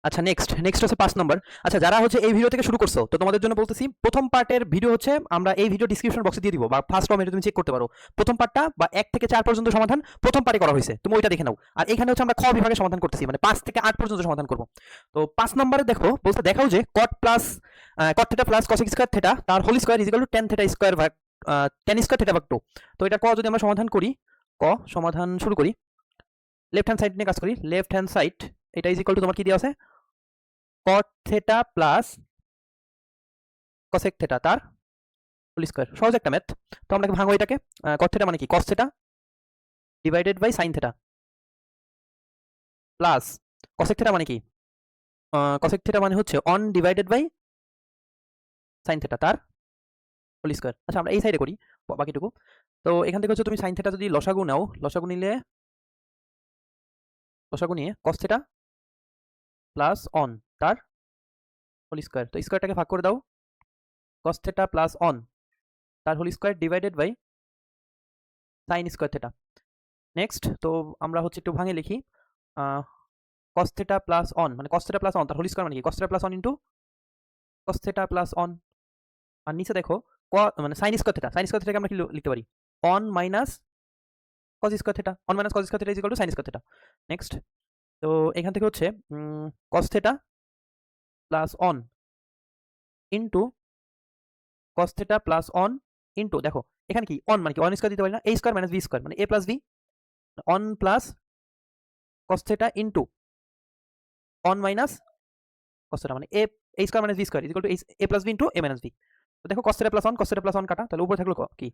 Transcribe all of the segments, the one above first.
আচ্ছা, নেক্সট হচ্ছে 5 নম্বর। আচ্ছা, যারা হচ্ছে এই ভিডিও থেকে শুরু করছো, তো তোমাদের জন্য বলতেছি, প্রথম পার্টের ভিডিও হচ্ছে আমরা এই ভিডিও ডেসক্রিপশন বক্সে দিয়ে দিব, বা ফার্স্ট কমেন্টে তুমি চেক করতে পারো। প্রথম পার্টটা বা 1 থেকে 4 পর্যন্ত সমাধান প্রথম পার্টে করা হয়েছে, তুমি ওইটা দেখে নাও। আর এখানে হচ্ছে আমরা খ বিভাগে সমাধান করতেছি, মানে 5 থেকে 8 পর্যন্ত সমাধান করব। তো 5 নম্বরে দেখো, বলতে দেখাও যে cot theta plus cosec square theta তার whole square is equal to tan theta square ভাগ tan স্কয়ার থিটা ভাগ 2। তো এটা ক যদি আমরা সমাধান করি, সমাধান শুরু করি, লেফট হ্যান্ড সাইড নিয়ে কাজ করি। লেফট হ্যান্ড সাইড এটা ইজ ইকুয়াল টু তোমার কি দেওয়া আছে, cot theta plus cosec theta তার হোল স্কয়ার। সহজ একটা ম্যাথ। তো আমরা ভাঙবো এটাকে। cot থিটা মানে কি, cos theta divided by sin theta plus cosec theta মানে কি, cosec থিটা মানে হচ্ছে 1 ডিভাইডেড বাই sin থিটা তার হোল স্কয়ার। আচ্ছা, আমরা এই সাইডে করি বাকিটুকু। তো এখান থেকে হচ্ছে তুমি sin থিটা যদি লসাগু নাও, লসাগু নিয়ে cos থিটা প্লাস 1 তার হোল স্কয়ার। তো স্কয়ারটাকে ভাগ করে দাও, cos থিটা প্লাস 1 তার whole square divided by sin square theta. Next, তো আমরা হচ্ছে একটু ভাঙে লিখি, cos থিটা প্লাস 1 মানে cos থিটা প্লাস 1 তার হোল স্কয়ার মানে কি, cos theta plus 1 into cos theta plus 1। আর নিচে দেখো মানে sin square theta, sin square থিটাকে আমরা কি লিখতে পারি, 1 minus cos square theta, 1 minus cos square theta is equal to sin square theta. Next, তো এখান থেকে হচ্ছে cos theta plus 1 into cos theta plus 1 into, দেখো এখানে কি 1 মানে কি 1 স্কয়ার দিতে পারি না, a square minus b square মানে a plus b, 1 plus cos theta into 1 minus cos theta মানে a square minus b square is equal two a plus b into a minus b। তো দেখো cos theta plus 1 cos theta plus 1 কাটা, তাহলে উপরে থাকলো কি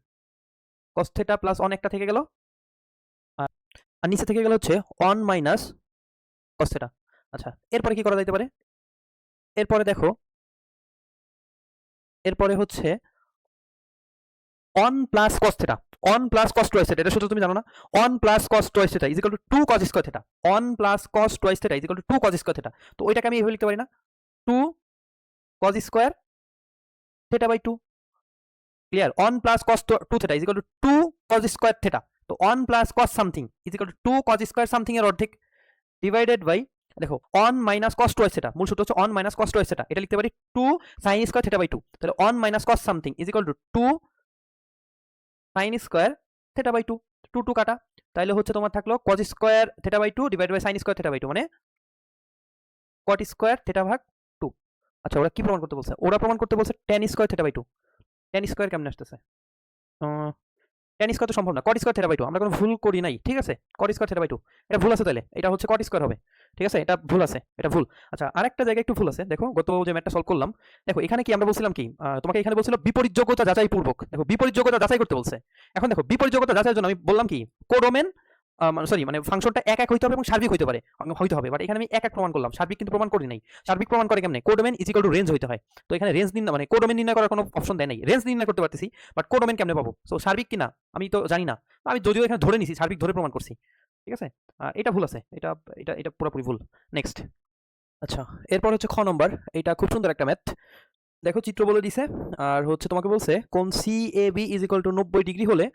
cos theta plus 1 একটা থেকে গেল, আর নিচে থেকে গেল হচ্ছে 1 মাইনাস cos থিটা। আচ্ছা, এরপরে কি করা যাইতে পারে, এরপরে দেখো, এরপরে হচ্ছে 1 plus cos theta, 1 plus cos twice theta, এটা সূত্র তুমি জানো না, 1 plus cos twice theta is equal to 2 cos square theta, 1 plus cos twice theta is equal to 2 cos square theta. তো ওইটাকে আমি এভাবে লিখতে পারি না, 2 cos square theta by 2। Clear, 1 plus cos 2 theta is equal to 2 cos square theta. তো 1 plus cos something is equal to 2 cos square something এর অর্ধেক ডিভাইডেড বাই, দেখো 1 মাইনাস cos টুয়াইস থিটা, মূল সূত্র হচ্ছে 1 মাইনাস cos টুয়াইস থিটা, এটা লিখতে পারি 2 sin স্কয়ার থিটা বাই 2। তাহলে 1 minus cos something is equal to 2 sin square theta by 2, 2 2 কাটা, তাহলে হচ্ছে তোমার থাকলো cos square theta by 2 divide by sin square theta by 2 মানে cot স্কয়ার থিটা ভাগ 2। আচ্ছা, ওরা কি প্রমাণ করতে বলছে, ওরা প্রমাণ করতে বলছে tan square theta by 2। tan square কেমনে আসতেছে, tan স্কয়ার তো সম্ভব না, cot স্কয়ার থিটা বাই 2 আমরা কোনো ভুল করি নাই, ঠিক আছে, cot স্কয়ার থিটা বাই 2 এটা ভুল আছে, তাহলে এটা হচ্ছে cot স্কয়ার হবে, ঠিক আছে, এটা ভুল আছে, এটা ভুল। আচ্ছা, আরেকটা জায়গায় একটু ভুল আছে, দেখো গত যে ম্যাথটা সলভ করলাম, দেখো এখানে কি আমরা বলছিলাম কি, তোমাকে এখানে বলছিল বিপরীত যোগ্যতা যাচাই পূর্বক, দেখো বিপরীত যোগ্যতা যাচাই করতে বলছে। এখন দেখো বিপরীত যোগ্যতা যাচাইয়ের জন্য আমি বললাম কি, কোডোমেন সরি মানে ফাংশনটা এক এক হইতে হবে এবং সার্বিক হইতে পারে, হইতে হবে, বাট এখানে আমি এক এক প্রমাণ করলাম, সার্বিক কিন্তু প্রমাণ করি নাই। সার্বিক প্রমাণ করে কেমনে, codomain is equal two range হইতে হয়। তো এখানে রেঞ্জ নির্ণয় মানে কোডোমেন নির্ণয় করার কোনো অপশন দেয় নাই, রেঞ্জ নির্ণয় করতে পারতেছি, বাট কোডোমেন কেমনে পাবো, সো সার্বিক কিনা আমি তো জানি না, আমি যদিও এখানে ধরে নিছি, সার্বিক ধরে প্রমাণ করছি, ঠিক আছে। এটা ভুল আছে, এটা এটা এটা পুরোপুরি ভুল। নেক্সট, আচ্ছা, এরপর হচ্ছে খ নম্বর, এটা খুব সুন্দর একটা ম্যাথ। দেখো চিত্র বলে দিছে, আর হচ্ছে তোমাকে বলছে কোণ CAB is equal two 90 degree হলে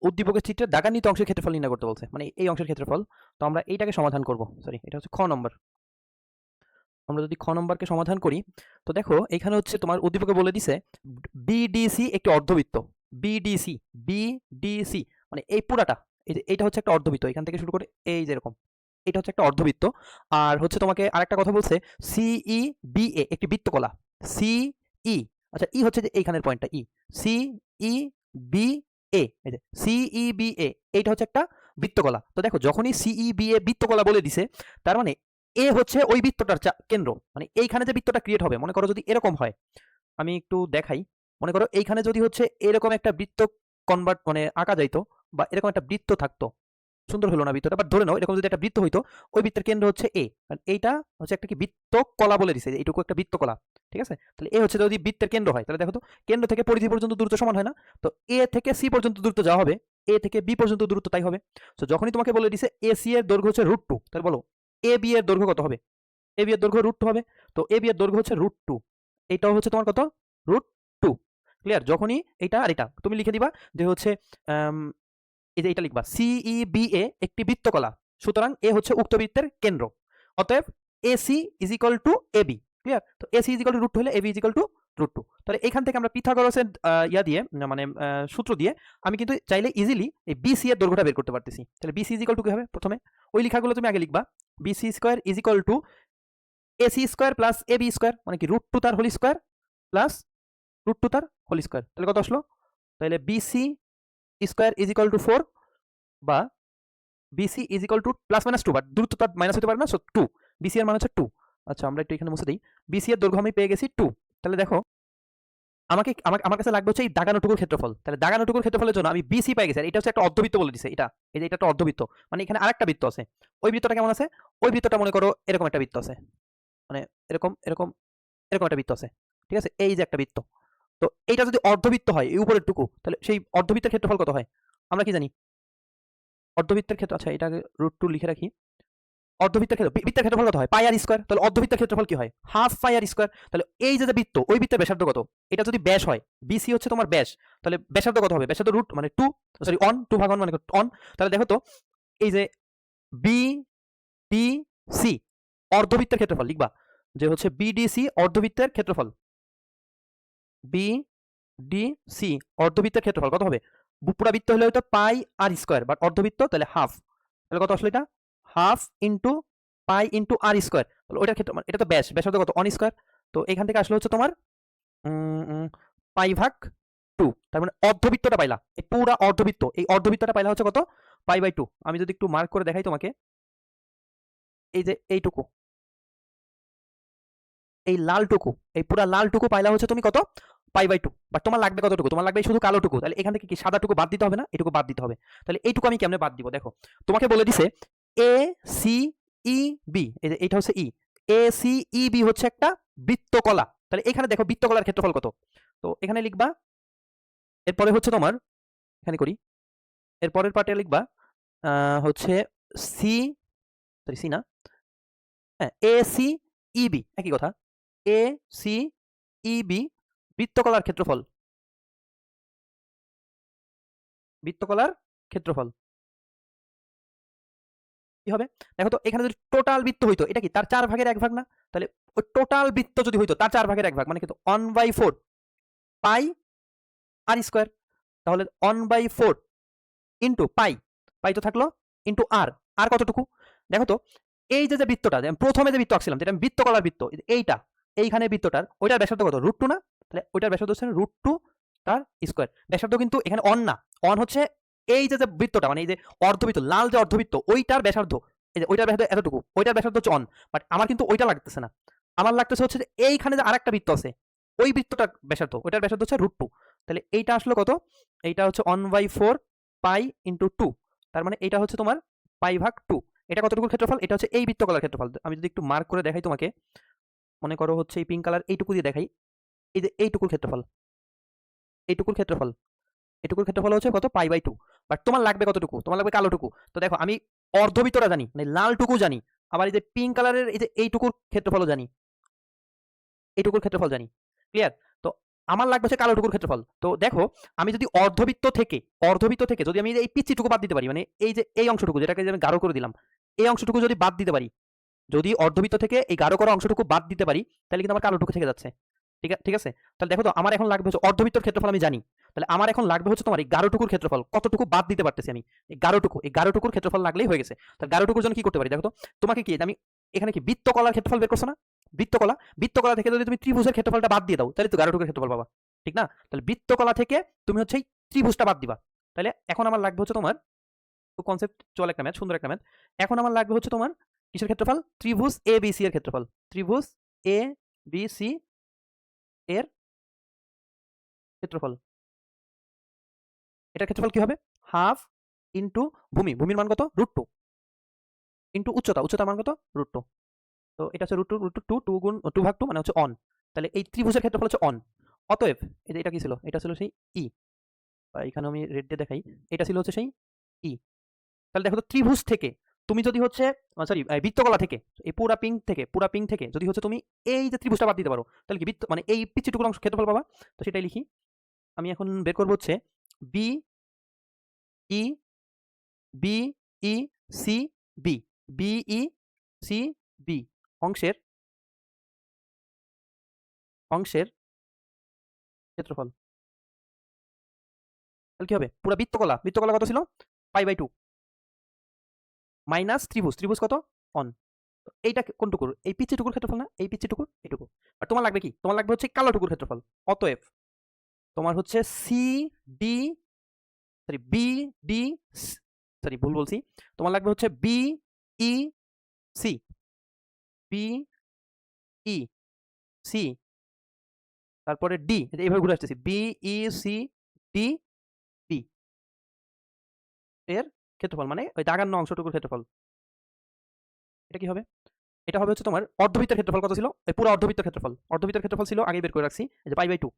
উদ্দীপকের চিত্রের দাগান্বিত অংশের ক্ষেত্রফল নির্ণয় করতে বলছে, মানে এই অংশের ক্ষেত্রফল। তো আমরা এইটাকে সমাধান করব, সরি এটা হচ্ছে খ নম্বর। আমরা যদি খ নম্বরকে সমাধান করি, তো দেখো এখানে হচ্ছে তোমার উদ্দীপকে বলে দিছে BDC একটি অর্ধবৃত্ত, BDC BDC মানে এই পুরাটা, এই যে এইটা হচ্ছে একটা অর্ধবৃত্ত, এখান থেকে শুরু করে এই যে এরকম, এটা হচ্ছে একটা অর্ধবৃত্ত। আর হচ্ছে তোমাকে আরেকটা কথা বলছে CEBA একটি বৃত্তকলা, CE, আচ্ছা ই হচ্ছে যে এইখানের পয়েন্টটা ই, CEBA, এই যে CEBA এইটা হচ্ছে একটা বৃত্তকলা। তো দেখো যখনই CEBA বৃত্তকলা বলে দিছে, তার মানে এ হচ্ছে ওই বৃত্তটার কেন্দ্র, মানে এইখানে যে বৃত্তটা ক্রিয়েট হবে, মনে করো যদি এরকম হয়, আমি একটু দেখাই, মনে করো এইখানে যদি হচ্ছে এরকম একটা বৃত্ত কনভার্ট মানে আঁকা যাইতো, বা এরকম একটা বৃত্ত থাকতো, সুন্দর হলো না বৃত্তটা, বাট ধরে নাও এরকম যদি একটা বৃত্ত হইতো, ওই বৃত্তের কেন্দ্র হচ্ছে এ, এইটা হচ্ছে একটা কি বৃত্তকলা বলে দিছে, এইটুকু একটা বৃত্তকলা, ঠিক আছে। তাহলে এ হচ্ছে যদি বৃত্তের কেন্দ্র হয়, তাহলে দেখো তো কেন্দ্র থেকে পরিধি পর্যন্ত দূরত্ব সমান হয় না, তো এ থেকে সি পর্যন্ত দূরত্ব যাওয়া হবে, এ থেকে বি পর্যন্ত দূরত্ব তাই হবে। তো যখনই তোমাকে বলে দিছে AC এর দৈর্ঘ্য হচ্ছে √2, তাহলে বলো AB এর দৈর্ঘ্য কত হবে, AB এর দৈর্ঘ্য √2 হবে। তো AB এর দৈর্ঘ্য হচ্ছে √2, এইটাও হচ্ছে তোমার কত, √2। ক্লিয়ার, যখনই এইটা আর এটা তুমি লিখে দিবা যে হচ্ছে এই যে এটা লিখবা CEBA একটি বৃত্তকলা, সুতরাং এ হচ্ছে উক্ত বৃত্তের কেন্দ্র, অতএব AC is equal to AB. Clear? তো এসি ইজ ইকুয়াল টু √2 হলে এবি ইজ ইকুয়াল টু √2। তাহলে এখান থেকে আমরা পিথাগোরাসের ইয়া দিয়ে মানে সূত্র দিয়ে আমি কিন্তু চাইলে ইজিলি এই বিসি এর দৈর্ঘ্যটা বের করতে পারতেছি। তাহলে বিসি ইজ ইকুয়াল টু কি হবে? প্রথমে ওই লেখাগুলো তুমি আগে লিখবা। BC square is equal to AC square plus AB square, মানে কি √2 তার হোল স্কয়ার প্লাস √2 তার হোল স্কয়ার। তাহলে কত আসলো? তাহলে BC square is equal to 4 বা BC is equal to plus minus 2, but দূরত্ব তার মাইনাস হতে পারে না, সো 2। বিসি এর মান হচ্ছে 2। আচ্ছা, আমরা একটু এখানে মুছে দেই। বিসি এর দৈর্ঘ্য আমি পেয়ে গেছি 2। তাহলে দেখো আমার কাছে লাগবে হচ্ছে এই দাগানোটুকুর ক্ষেত্রফল। তাহলে দাগানোটুকুর ক্ষেত্রফলের জন্য আমি বিসি পাই গেছি। আর এটা হচ্ছে একটা অর্ধবৃত্ত বলে দিছে। এটা এই যে এটা একটা অর্ধবৃত্ত, মানে এখানে আরেকটা বৃত্ত আছে। ওই বৃত্তটা কেমন আছে? ওই বৃত্তটা মনে করো এরকম একটা বৃত্ত আছে, মানে এরকম এরকম এরকম একটা বৃত্ত আছে। ঠিক আছে? এই যে একটা বৃত্ত। তো এইটা যদি অর্ধবৃত্ত হয়, এই উপরের টুকু, তাহলে সেই অর্ধবৃত্তের ক্ষেত্রফল কত হয়? আমরা কি জানি? অর্ধবৃত্তের ক্ষেত্র, আচ্ছা এটাকে √2 লিখে রাখি। অর্ধবৃত্তের বৃত্তের ক্ষেত্রফল কত হয়? পাই আর স্কয়ার। তাহলে অর্ধবৃত্তের ক্ষেত্রফল কি হয়? হাফ পাই আর স্কয়ার। তাহলে এই যে বৃত্ত, ওই বৃত্তের ব্যাসার্ধ কত? এটা যদি ব্যাস হয়, বিসি হচ্ছে তোমার ব্যাস, তাহলে ব্যাসার্ধ কত হবে? ব্যাসার্ধ √ মানে 2, সরি 2 ভাগ 1 মানে 1। তাহলে দেখো তো এই যে বি ডি সি অর্ধবৃত্তের ক্ষেত্রফল লিখবা যে হচ্ছে বিডিসি অর্ধবৃত্তের ক্ষেত্রফল। বি ডি সি অর্ধবৃত্তের ক্ষেত্রফল কত হবে? পুরা বৃত্ত হলে হয়তো পাই আর স্কয়ার, বাট অর্ধবৃত্ত তাহলে হাফ। তাহলে কত আসলে এটা? হাফ ইন্টু পাই ইন্টু আর স্কয়ার। তাহলে ওইটার ক্ষেত্রে এটা তো ব্যাস, ব্যাসার্ধ কত? 1 স্কয়ার। তো এখান থেকে আসলে হচ্ছে তোমার পাই ভাগ 2। তার মানে অর্ধবৃত্তটা পাইলা, এই পুরা অর্ধবৃত্ত, এই অর্ধবৃত্তটা পাইলা হচ্ছে কত? পাই/2। আমি যদি একটু মার্ক করে দেখাই তোমাকে, এই যে এইটুকু, এই লালটুকু, এই পুরা লালটুকু পাইলা হচ্ছে তুমি কত? পাই/2। বাট তোমার লাগবে কতটুকু? তোমার লাগবে শুধু কালোটুকু। তাহলে এখান থেকে কি সাদাটুকু বাদ দিতে হবে না? এটুকু বাদ দিতে হবে। তাহলে এইটুকু আমি কেমনে বাদ দিব? দেখো, তোমাকে বলে দিছে এ সি ই বি, এই যে এইটা হচ্ছে ই, এ সি ই বি হচ্ছে একটা বৃত্তকলা। তাহলে এখানে দেখো বৃত্তকলার ক্ষেত্রফল কত? তো এখানে লিখবা, এরপরে হচ্ছে তোমার এখানে করি, এরপরের পার্টে লিখবা হচ্ছে সি, সরি সি না, হ্যাঁ এ সি ই বি, একই কথা। এ সি ই বি বৃত্তকলার ক্ষেত্রফল, বৃত্তকলার ক্ষেত্রফল কি হবে? দেখো তো এখানে যদি টোটাল বৃত্ত হইতো, এটা কি তার 4 ভাগের 1 ভাগ না? তাহলে ওই টোটাল বৃত্ত যদি হইতো তার 4 ভাগের 1 ভাগ, মানে কিন্তু 1/4 পাই আর স্কয়ার। তাহলে 1/4 ইন্টু পাই, পাই তো থাকলো, ইন্টু আর, আর কতটুকু? দেখো তো এই যে বৃত্তটা, প্রথমে যে বৃত্ত আঁকছিলাম, যেটা বৃত্তকলার বৃত্ত, এইটা, এইখানে বৃত্তটার ওইটার ব্যাসার্ধ কত? √2 না? তাহলে ওইটার ব্যাসার্ধ হচ্ছে √2 তার স্কয়ার। ব্যাসার্ধ কিন্তু এখানে অন না, অন হচ্ছে এই যে বৃত্তটা, মানে এই যে অর্ধবৃত্ত, লাল যে অর্ধবৃত্ত, ওইটার ব্যাসার্ধ, এই যে ওইটার ব্যাসার্ধ এতটুকু, ওইটার ব্যাসার্ধ হচ্ছে অন। বাট আমার কিন্তু ওইটা লাগতেছে না, আমার লাগতেছে হচ্ছে যে এইখানে যে আরেকটা বৃত্ত আছে, ওই বৃত্তটার ব্যাসার্ধ, ওইটার ব্যাসার্ধ হচ্ছে √2। তাহলে এইটা আসলো কত? এইটা হচ্ছে 1/4 পাই ইন্টু 2। তার মানে এটা হচ্ছে তোমার পাই/2। এটা কতটুকুর ক্ষেত্রফল? এটা হচ্ছে এই বৃত্তকলার ক্ষেত্রফল। আমি যদি একটু মার্ক করে দেখাই তোমাকে, মনে করো হচ্ছে এই পিঙ্ক কালার, এইটুকু দিয়ে দেখাই, এই যে এইটুকুর ক্ষেত্রফল, এইটুকুর ক্ষেত্রফল, এটুকুর ক্ষেত্রফল হচ্ছে কত? পাই/2। বাট তোমার লাগবে কতটুকু? তোমার লাগবে কালোটুকু। তো দেখো আমি অর্ধবৃত্তটা জানি, মানে লালটুকু জানি, আবার এই যে পিঙ্ক কালারের এই যে এইটুকুর ক্ষেত্রফলও জানি, এইটুকুর ক্ষেত্রফল জানি। ক্লিয়ার? তো আমার লাগবে হচ্ছে কালোটুকুর ক্ষেত্রফল। তো দেখো আমি যদি অর্ধবৃত্ত থেকে যদি আমি এই পিচ্চিটুকু বাদ দিতে পারি, মানে এই যে এই অংশটুকু যেটাকে আমি গাঢ় করে দিলাম, এই অংশটুকু যদি বাদ দিতে পারি, যদি অর্ধবৃত্ত থেকে এই গাঢ় করা অংশটুকু বাদ দিতে পারি, তাহলে কিন্তু আমার কালোটুকু থেকে যাচ্ছে। ঠিক আছে? তাহলে দেখো তো আমার এখন লাগবে হচ্ছে অর্ধবৃত্তর ক্ষেত্রফল আমি জানি। তাহলে আমার এখন লাগবে হচ্ছে তোমার এই গাঢ়টুকুর ক্ষেত্রফল, কতটুকু বাদ দিতে পারতেছি আমি। এই গাঢ়টুকুর ক্ষেত্রফল লাগলেই হয়ে গেছে। তাহলে গাঢ়টুকুর জন্য কি করতে পারি? দেখো তো তোমাকে কি আমি এখানে কি বৃত্তকলার ক্ষেত্রফল বের করছো না? বৃত্তকলা থেকে যদি তুমি ত্রিভুজের ক্ষেত্রফলটা বাদ দিয়ে দাও, তাহলে তো গাঢ়টুকুর ক্ষেত্রফল পাবা। ঠিক না? তাহলে বৃত্তকলা থেকে তুমি হচ্ছে এই ত্রিভুজটা বাদ দিবা। তাহলে এখন আমার লাগবে হচ্ছে তোমার কনসেপ্টচুয়াল একটা ম্যাথ, সুন্দর একটা ম্যাথ। এখন আমার লাগবে হচ্ছে তোমার কিসের ক্ষেত্রফল? ত্রিভুজ এ বি সি এর ক্ষেত্রফল। ত্রিভুজ এ বি সি এর ক্ষেত্রফল। এটার ক্ষেত্রফল কি হবে? হাফ ইন্টু ভূমির মান কত? √2 ইন্টু উচ্চতার মান কত? √2। তো এটা হচ্ছে √2 গুণ 2 ভাগ 2 মানে হচ্ছে অন। তাহলে এই ত্রিভুজের ক্ষেত্রফল হচ্ছে অন। অতএব এই যে এটা কি ছিল? এটা ছিল সেই ই, বা এখানে আমি রেড দিয়ে দেখাই, এটা ছিল হচ্ছে সেই ই। তাহলে দেখো তো ত্রিভুজ থেকে তুমি যদি হচ্ছে সরি বৃত্তকলা থেকে, এই পুরা পিং থেকে যদি হচ্ছে তুমি এই যে ত্রিভুজটা বাদ দিতে পারো, তাহলে কি বৃত্ত মানে এই পিচ্চিটুকুর অংশ ক্ষেত্রফল পাবা। তো সেটাই লিখি। আমি এখন বের করব হচ্ছে B E B E C B, B E C B অংশের অংশের ক্ষেত্রফল। তাহলে কি হবে? পুরো বৃত্তকলা কত ছিল? π/2 মাইনাস ত্রিভুজ কত? অন। এইটা কোনটুকুর? এই পিচ্চিটুকুর ক্ষেত্রফল না? এই পিচ্চিটুকুর এটুকু। আর তোমার লাগবে কি? তোমার লাগবে হচ্ছে কালোটুকুর ক্ষেত্রফল। অতএব তোমার হচ্ছে সিডি সরি বিডি সরি ভুল বলছি। তোমার লাগবে হচ্ছে বিইসি বিইসি তারপরে ডি, এইভাবে ঘুরে আসতেছি, বিইসি ডি বি এর ক্ষেত্রফল, মানে ওই দাগান্ন অংশটুকুর ক্ষেত্রফল। এটা কি হবে? এটা হবে হচ্ছে তোমার অর্ধবৃত্তের ক্ষেত্রফল কত ছিল? এই পুরো অর্ধবৃত্তের ক্ষেত্রফল ছিল, আগেই বের করে রাখছি, এই যে π/2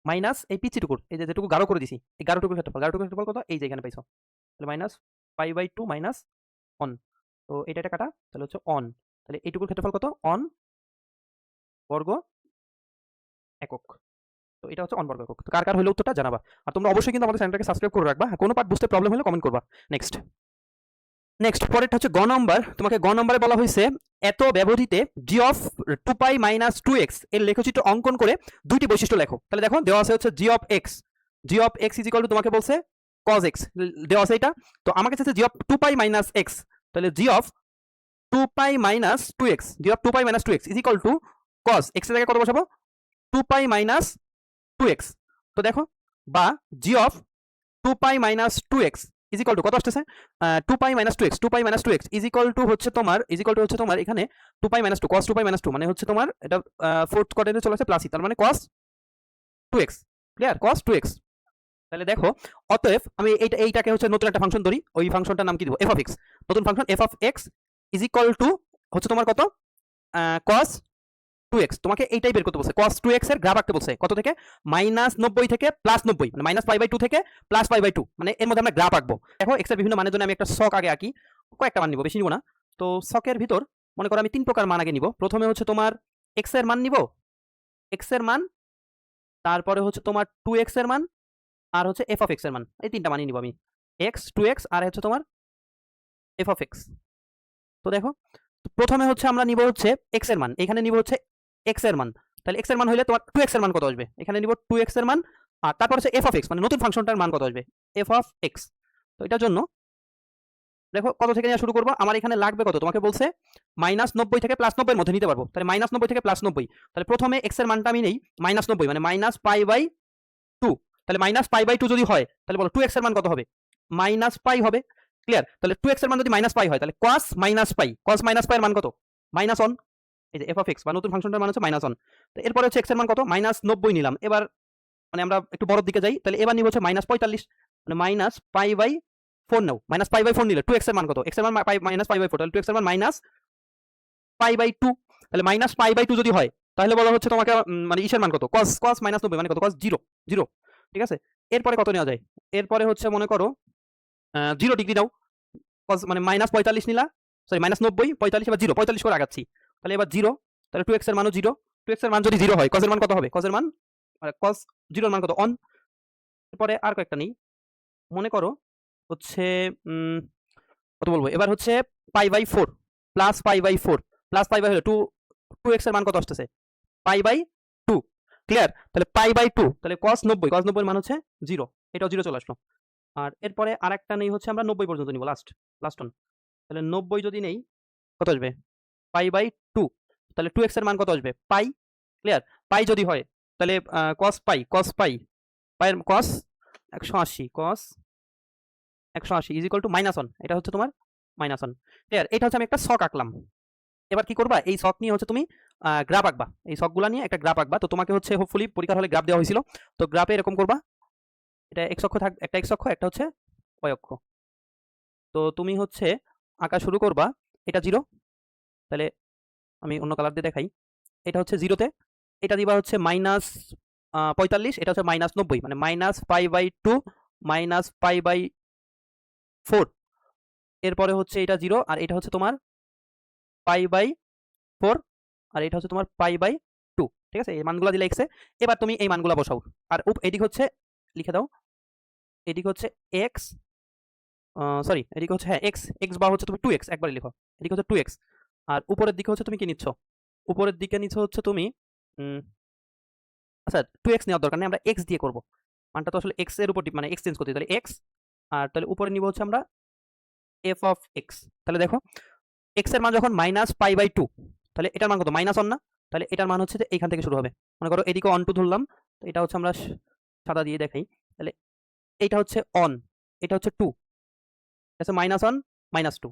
মাইনাস এই পিচিটুকুর, এই যে যেটুকু গাঢ় করে দিছি, এই গাঢ়টুকুর ক্ষেত্রফল কত? এই যে এখানে পাইছো, তাহলে মাইনাস π/2 মাইনাস অন। তো এটা কাটা, তাহলে হচ্ছে অন। তাহলে এইটুকুর ক্ষেত্রফল কত? অন বর্গ একক। তো এটা হচ্ছে অন বর্গ একক। তো কার হইলো উত্তরটা জানাবা। আর তোমরা অবশ্যই কিন্তু আমাদের চ্যানেলটাকে সাবস্ক্রাইব করে রাখবা। কোনো পার্ট বুঝতে প্রবলেম হলে কমেন্ট করবা। নেক্সট পরেরটা হচ্ছে গ নম্বর। তোমাকে গ নম্বরে বলা হয়েছে এত ব্যবধিতে জি অফ 2π - 2x এর লেখচিত্র অঙ্কন করে দুইটি বৈশিষ্ট্য লেখো। তাহলে দেখো দেওয়া আছে হচ্ছে G of x is equal to, তোমাকে বলছে cos x দেওয়া আছে এটা। তো আমাকে চাইছে জি অফ 2π - x, তাহলে G of 2π - 2x is equal to cos x এর জায়গায় কত বসাবো? 2π - 2x। তো দেখো, বা G of 2π - 2x is equal to কত আসতেছে? 2π - 2x ইজ ইকুয়াল টু হচ্ছে তোমার এখানে 2π - 2 cos 2π - 2 মানে হচ্ছে তোমার এটা ফোর্থ কোয়াড্রেন্টে চলে আসছে প্লাসই, তার মানে cos 2x। Clear? cos 2x। তাহলে দেখো, অতএব আমি এইটাকে হচ্ছে নতুন একটা ফাংশন ধরি, ওই ফাংশনটার নাম কি দিব? f of x। নতুন function f of x is equal to হচ্ছে তোমার কত? cos 2x। তোমাকে এইটাই বের করতে বলছে, cos 2x এর গ্রাফ আঁকতে বলছে, কত থেকে? -90 থেকে +90, মানে -π/2 থেকে +π/2, মানে এর মধ্যে আমরা গ্রাফ আঁকবো। দেখো x এর বিভিন্ন মানের জন্য আমি একটা ছক আগে আঁকি, কয়েকটা মান নিব, বেশি নিব না। তো ছকের ভিতর মনে করো আমি 3 প্রকার মান আগে নিব। প্রথমে হচ্ছে তোমার x এর মান নিব, x এর মান, তারপরে হচ্ছে তোমার 2x এর মান, আর হচ্ছে f of x এর মান। এই তিনটা মানই নিব আমি, x 2x আর হচ্ছে তোমার f of x। তো দেখো, প্রথমে হচ্ছে আমরা নিব হচ্ছে x এর মান, এখানে নিব হচ্ছে x এর মান। তাহলে x এর মান হইলে তোমার 2x এর মান কত আসবে? এখানে নিব 2x এর মান, আর তারপর হচ্ছে f of x, মানে নতুন ফাংশনটার মান কত আসবে? f of x। তো এটার জন্য দেখো কত থেকে নেওয়া শুরু করবো। আমার এখানে লাগবে কত? তোমাকে বলছে -90 থেকে +90 এর মধ্যে নিতে পারবো। তাহলে -90 থেকে +90, তাহলে প্রথমে x এর মানটা আমি নেই -90, মানে -π/2। তাহলে -π/2 যদি হয়, তাহলে বলো 2x এর মান কত হবে? -π হবে। ক্লিয়ার? তাহলে 2x এর মান যদি -π হয়, তাহলে cos -π এর মান কত? -1। এই যে f of x বা নতুন ফাংশনটার মান হচ্ছে -1। তো এরপরে হচ্ছে x এর মান কত? -90 নিলাম। এবার মানে আমরা একটু বড়র দিকে যাই, তাহলে এবার নিব হচ্ছে -45, মানে -π/4 নাও। -π/4 নিলে 2x এর মান কত? x এর মান -π/4, তাহলে 2x এর মান -π/2। তাহলে -π/2 যদি হয়, তাহলে বলা হচ্ছে তোমাকে মানে ইসের মান কত? cos -90 মানে কত? cos 0। ঠিক আছে? এরপরে কত নেওয়া যায়? এরপরে হচ্ছে মনে করো 0 ডিগ্রি নাও। cos মানে -45 নিলা, সরি -90, 45, এবার 0, 45 করে আগাচ্ছি। তাহলে এবার 0, তাহলে 2x এর মানও 0। 2x এর মান যদি 0 হয়, cos এর মান কত হবে? cos এর মান cos 0 এর মান কত? অন। এরপরে আর কয়েকটা নেই। মনে করো হচ্ছে কত বলবো? এবার হচ্ছে π/4 প্লাস π/4 প্লাস π/, হলো 2x এর মান কত আসতেছে? π/2। ক্লিয়ার? তাহলে π/2, তাহলে cos 90 এর মান হচ্ছে 0, এটাও 0 চলে আসলো। আর এরপরে আরেকটা নেই হচ্ছে আমরা 90 পর্যন্ত নিব, লাস্ট অন। তাহলে 90 যদি নেই, কত আসবে? π/2। তাহলে 2x এর মান কত আসবে? π। ক্লিয়ার? π যদি হয়, তাহলে cos π এর cos 180 ইজ ইকুয়াল টু -1। এটা হচ্ছে তোমার -1। ক্লিয়ার? এটা হচ্ছে আমি একটা ছক আঁকলাম। এবার কি করবা? এই ছক নিয়ে হচ্ছে তুমি গ্রাফ আঁকবা। এই ছকগুলা নিয়ে একটা গ্রাফ আঁকবা। তো তোমাকে হচ্ছে হোপফুলি পরীক্ষার হলে গ্রাফ দেওয়া হয়েছিল। তো গ্রাফে এরকম করবা, এটা x অক্ষ একটা x অক্ষ, একটা হচ্ছে y অক্ষ। তো তুমি হচ্ছে আঁকা শুরু করবা, এটা 0, তাহলে আমি অন্য কালার দিয়ে দেখাই। এটা হচ্ছে 0 তে, এটা দিবা হচ্ছে -45, এটা হচ্ছে -90, মানে -π/2 -π/4। এরপরে হচ্ছে এটা 0, আর এটা হচ্ছে তোমার π/4, আর এটা হচ্ছে তোমার π/2। ঠিক আছে? এই মানগুলা দিলে x এ। এবার তুমি এই মানগুলা বসাও। আর এদিক হচ্ছে লিখে দাও, এদিক হচ্ছে x, সরি এদিকে হচ্ছে হ্যাঁ x বা হচ্ছে তুমি 2x একবারই লিখো। এদিকে হচ্ছে 2x, আর উপরের দিকে হচ্ছে তুমি কি নিচ্ছ, উপরের দিকে নিচ্ছ হচ্ছে তুমি আচ্ছা 2x নেওয়ার দরকার নেই, আমরা x দিয়ে করব, মানটা তো আসলে x এর উপর মানে x চেঞ্জ করতে, তাহলে x, আর তাহলে উপরে নিব হচ্ছে আমরা f অফ x। তাহলে দেখো x এর মান যখন -π/2, তাহলে এটার মান কত, -1 না, তাহলে এটার মান হচ্ছে যে এইখান থেকে শুরু হবে। মনে করো এদিকে অন টু ধরলাম, তো এটা হচ্ছে আমরা সাদা দিয়ে দেখাই, তাহলে এইটা হচ্ছে অন, এটা হচ্ছে 2, এটা হচ্ছে -1 -2।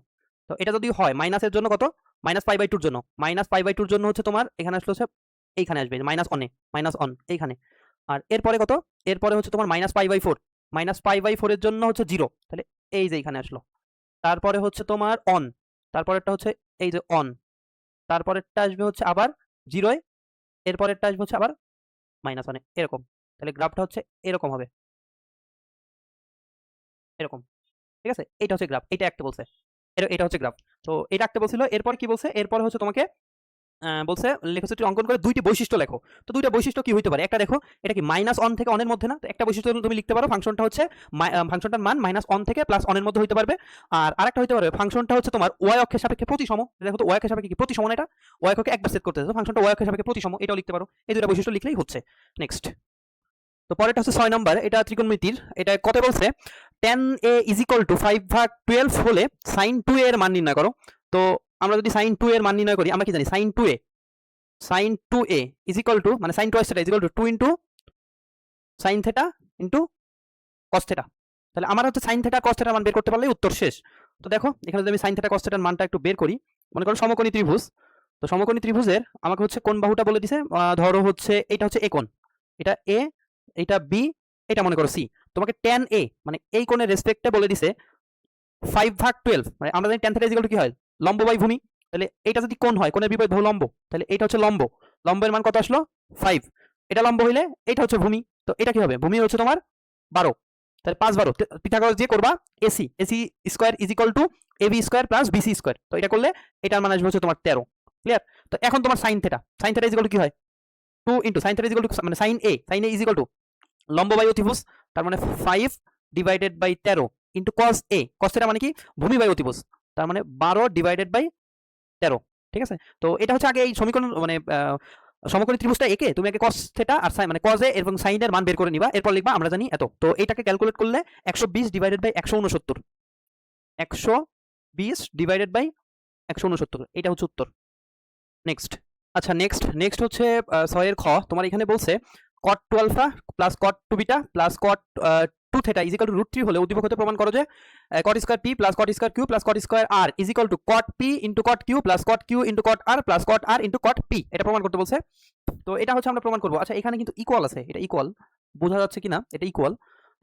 তো এটা যদি হয় মাইনাসের জন্য কত, -π/2 এর জন্য, -π/2 এর জন্য হচ্ছে তোমার এখানে আসলে হচ্ছে এইখানে আসবে -1 এইখানে। আর এরপরে কত, এরপরে হচ্ছে তোমার -π/4, -π/4 এর জন্য হচ্ছে 0, তাহলে এই যে এইখানে আসলো। তারপরে হচ্ছে তোমার অন, তারপরেরটা হচ্ছে এই যে অন, তারপরেরটা আসবে হচ্ছে আবার 0 এ, এরপরেরটা আসবে হচ্ছে আবার -1 এ, এরকম। তাহলে গ্রাফটা হচ্ছে এরকম হবে, এরকম। ঠিক আছে, এটা হচ্ছে গ্রাফ, এটা একটা বলছে, এটা হচ্ছে গ্রাফ। তো এটা একটা বলছিল, এরপর কি বলছে, এরপর হচ্ছে তোমাকে বলছে লেখচিত্র অঙ্কন করে 2টি বৈশিষ্ট্য লেখো। তো 2টা বৈশিষ্ট্য কি হইতে পারে, একটা দেখো এটা কি -1 থেকে অনের মধ্যে না, তো একটা বৈশিষ্ট্য তুমি লিখতে পারো ফাংশনটা হচ্ছে ফাংশনটার মান -1 থেকে +1 এর মধ্যে হইতে পারবে। আর আরেকটা হইতে পারবে ফাংশনটা হচ্ছে তোমার y অক্ষের সাপেক্ষে প্রতিসম। দেখো তো y অক্ষের সাপেক্ষে কি প্রতিসম না, এটা y অক্ষকে একবার সেট করতে হবে, ফাংশনটা y অক্ষের সাপেক্ষে প্রতিসম, এটাও লিখতে পারো। এই দুটো বৈশিষ্ট্য লিখলেই হচ্ছে। নেক্সট, তো পরেরটা হচ্ছে 6 নাম্বার, এটা ত্রিকোণমিতির, এটা কত বলছে, tan a = 5/12 হলে sin 2a এর মান নির্ণয় করো। তো আমরা যদি sin 2a এর মান নির্ণয় করি, আমরা কি জানি sin 2a মানে sin twice theta = 2 into sin theta into cos theta। তাহলে আমার হচ্ছে sin theta cos theta মান বের করতে পারলেই উত্তর শেষ। তো দেখো এখানে যদি আমি sin theta cos theta এর মানটা একটু বের করি, মনে করো সমকোণী ত্রিভুজ, তো সমকোণী ত্রিভুজের আমাকে হচ্ছে কোণ বাহুটা বলে দিছে, ধরো হচ্ছে এটা হচ্ছে a কোণ, এটা a, এটা b, এটা মনে করো c। তোমাকে tan a মানে এই কোণের রেসপেক্টে বলে দিছে 5/12, মানে আমরা জানি tan theta = কি হয়, লম্ব বাই ভূমি। তাহলে এটা যদি কোণ হয়, কোণের বিপরীত বাহু লম্ব, তাহলে এটা হচ্ছে লম্ব, লম্বের মান কত আসলো 5, এটা লম্ব হইলে এটা হচ্ছে ভূমি, তো এটা কি হবে, ভূমি হচ্ছে তোমার 12, তাহলে 5/12 পিথাগোরাস দিয়ে করবা AC square = ab square plus bc square, তো এটা করলে এটার মান আসবে হচ্ছে তোমার 13। ক্লিয়ার? তো এখন তোমার sin theta = কি হয়, 2 ইনটু sin theta = মানে sin a = লম্ব বাই অতিভুজ, তার মানে 5/13 into cos a, cos theta মানে কি, ভূমি বাই অতিভুজ, তার মানে 12/13। ঠিক আছে, তো এটা হচ্ছে আগে এই সমীকরণ মানে সমকোণী ত্রিভুজটা এঁকে তুমি আগে cos theta আর sin মানে cos a এবং sin এর মান বের করে নিবা, এরপর লিখবা আমরা জানি এত। তো এটাকে ক্যালকুলেট করলে 120/169, 120/169, এটা হচ্ছে উত্তর। নেক্সট, আচ্ছা নেক্সট হচ্ছে 6 এর খ, তোমার এখানে বলছে cot 2 alpha plus cot 2 beta plus cot 2 theta √3 হলে উদ্দীপক হতে প্রমাণ করো যে cot square p plus cot square q plus cot square r cot p into cot q plus cot q into cot r plus cot r into cot p, এটা প্রমাণ করতে বলছে। তো এটা হচ্ছে আমরা প্রমাণ করব। আচ্ছা এখানে কিন্তু ইকুয়াল আছে, এটা ইকুয়াল, বোঝা যাচ্ছে কিনা, এটা ইকুয়াল।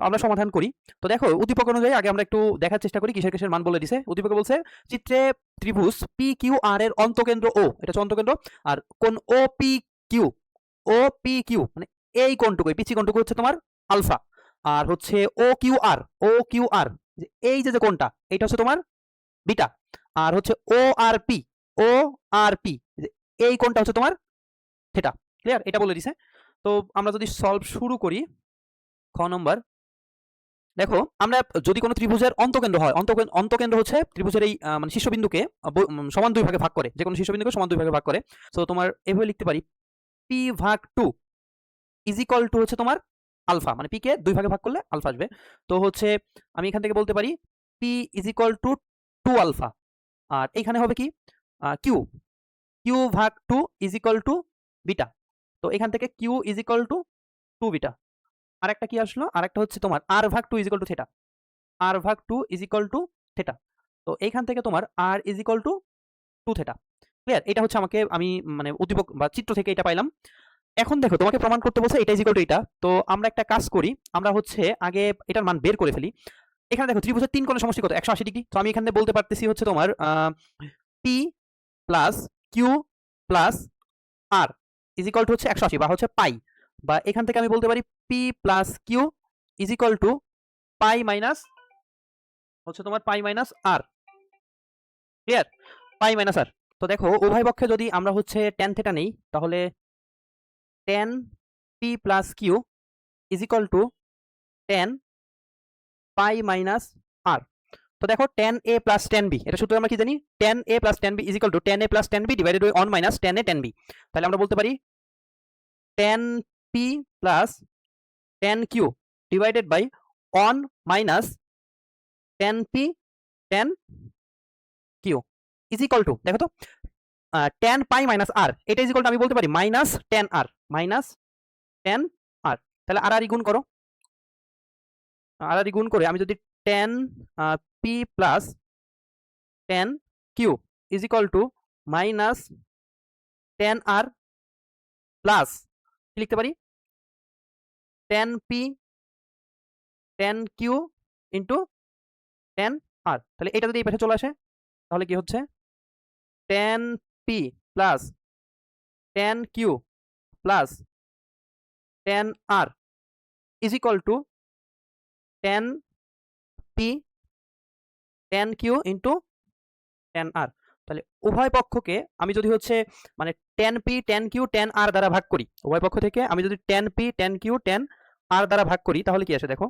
তো আমরা সমাধান করি। তো দেখো উদ্দীপক অনুযায়ী আগে আমরা একটু দেখার চেষ্টা করি কিসের মান বলে দিছে। উদ্দীপকে বলছে চিত্রে ত্রিভুজ পি কিউ আর এর অন্তকেন্দ্র ও, এটা হচ্ছে অন্তকেন্দ্র, আর কোণ ও পি কিউ মানে এই কোণটুকু, এই পিচি কোণটুকু হচ্ছে তোমার আলফা, আর হচ্ছে ও কিউ আর এই যে কোণটা এটা হচ্ছে তোমার বিটা, আর হচ্ছে ও আর পি এই কোণটা হচ্ছে তোমার থিটা। ক্লিয়ার? এটা বলে দিছে। তো আমরা যদি সলভ শুরু করি, খ নম্বর, দেখো আমরা যদি কোনো ত্রিভুজের অন্তকেন্দ্র হয়, অন্তকেন্দ্র হচ্ছে ত্রিভুজের এই মানে শীর্ষবিন্দুকে সমান দুই ভাগে ভাগ করে, যে কোনো শীর্ষবিন্দুকে সমান দুই ভাগে ভাগ করে। সো তোমার এভাবে লিখতে পারি p/2 = হচ্ছে তোমার আলফা, মানে p কে দুই ভাগে ভাগ করলে আলফা আসবে। তো হচ্ছে আমি এখান থেকে বলতে পারি p = 2 আলফা, আর এইখানে হবে কি q/2 = বিটা, তো এখান থেকে q = 2 বিটা। আরেকটা কি আসলো, আরেকটা হচ্ছে তোমার r/2 = থিটা, r/2 = থিটা। তো এইখান থেকে তোমার r = 2 থিটা। ক্লিয়ার? এটা হচ্ছে আমি মানে উদ্দীপক বা চিত্র থেকে এটা পাইলাম। এখন দেখো তোমাকে প্রমাণ করতে বলছে এটা = এটা। তো আমরা একটা কাজ করি, আমরা হচ্ছে আগে এটার মান বের করে ফেলি। এখানে দেখো ত্রিভুজের তিন কোণের সমষ্টি কত, 180 ডিগ্রি। তো আমি এখানে বলতে পারতেছি হচ্ছে তোমার p plus q plus r হচ্ছে 180 বা হচ্ছে পাই, বা এখান থেকে আমি বলতে পারি p প্লাস q পাই মাইনাস হচ্ছে তোমার পাই মাইনাস r। ক্লিয়ার? পাই মাইনাস r। তো দেখো উভয় পক্ষে যদি আমরা হচ্ছে tan থিটা নেই, তাহলে tan p plus q tan pi minus r। তো দেখো tan a plus tan b, এটা সূত্র আমরা কি জানি, tan a plus tan b is equal to tan a plus tan b divided by 1 minus tan a tan b। তাহলে আমরা বলতে পারি tan p plus tan q divided by 1 minus tan p tan q is equal to, দেখো তো tan pi minus r, এটা is equal to আমি বলতে পারি minus tan r, minus tan r। তাহলে আর গুণ করো, আর গুণ করে আমি যদি tan p plus tan q is equal two minus tan r plus কি লিখতে পারি tan p tan q into tan r। তাহলে এটা যদি এই পাশে চলে আসে তাহলে কি হচ্ছে tan p plus tan q plus tan r is equal to tan p tan q into tan r। তাহলে উভয় পক্ষকে আমি যদি হচ্ছে মানে tan p tan q tan r দ্বারা ভাগ করি, উভয় পক্ষ থেকে আমি যদি tan p tan q tan r দ্বারা ভাগ করি তাহলে কি আসে দেখো,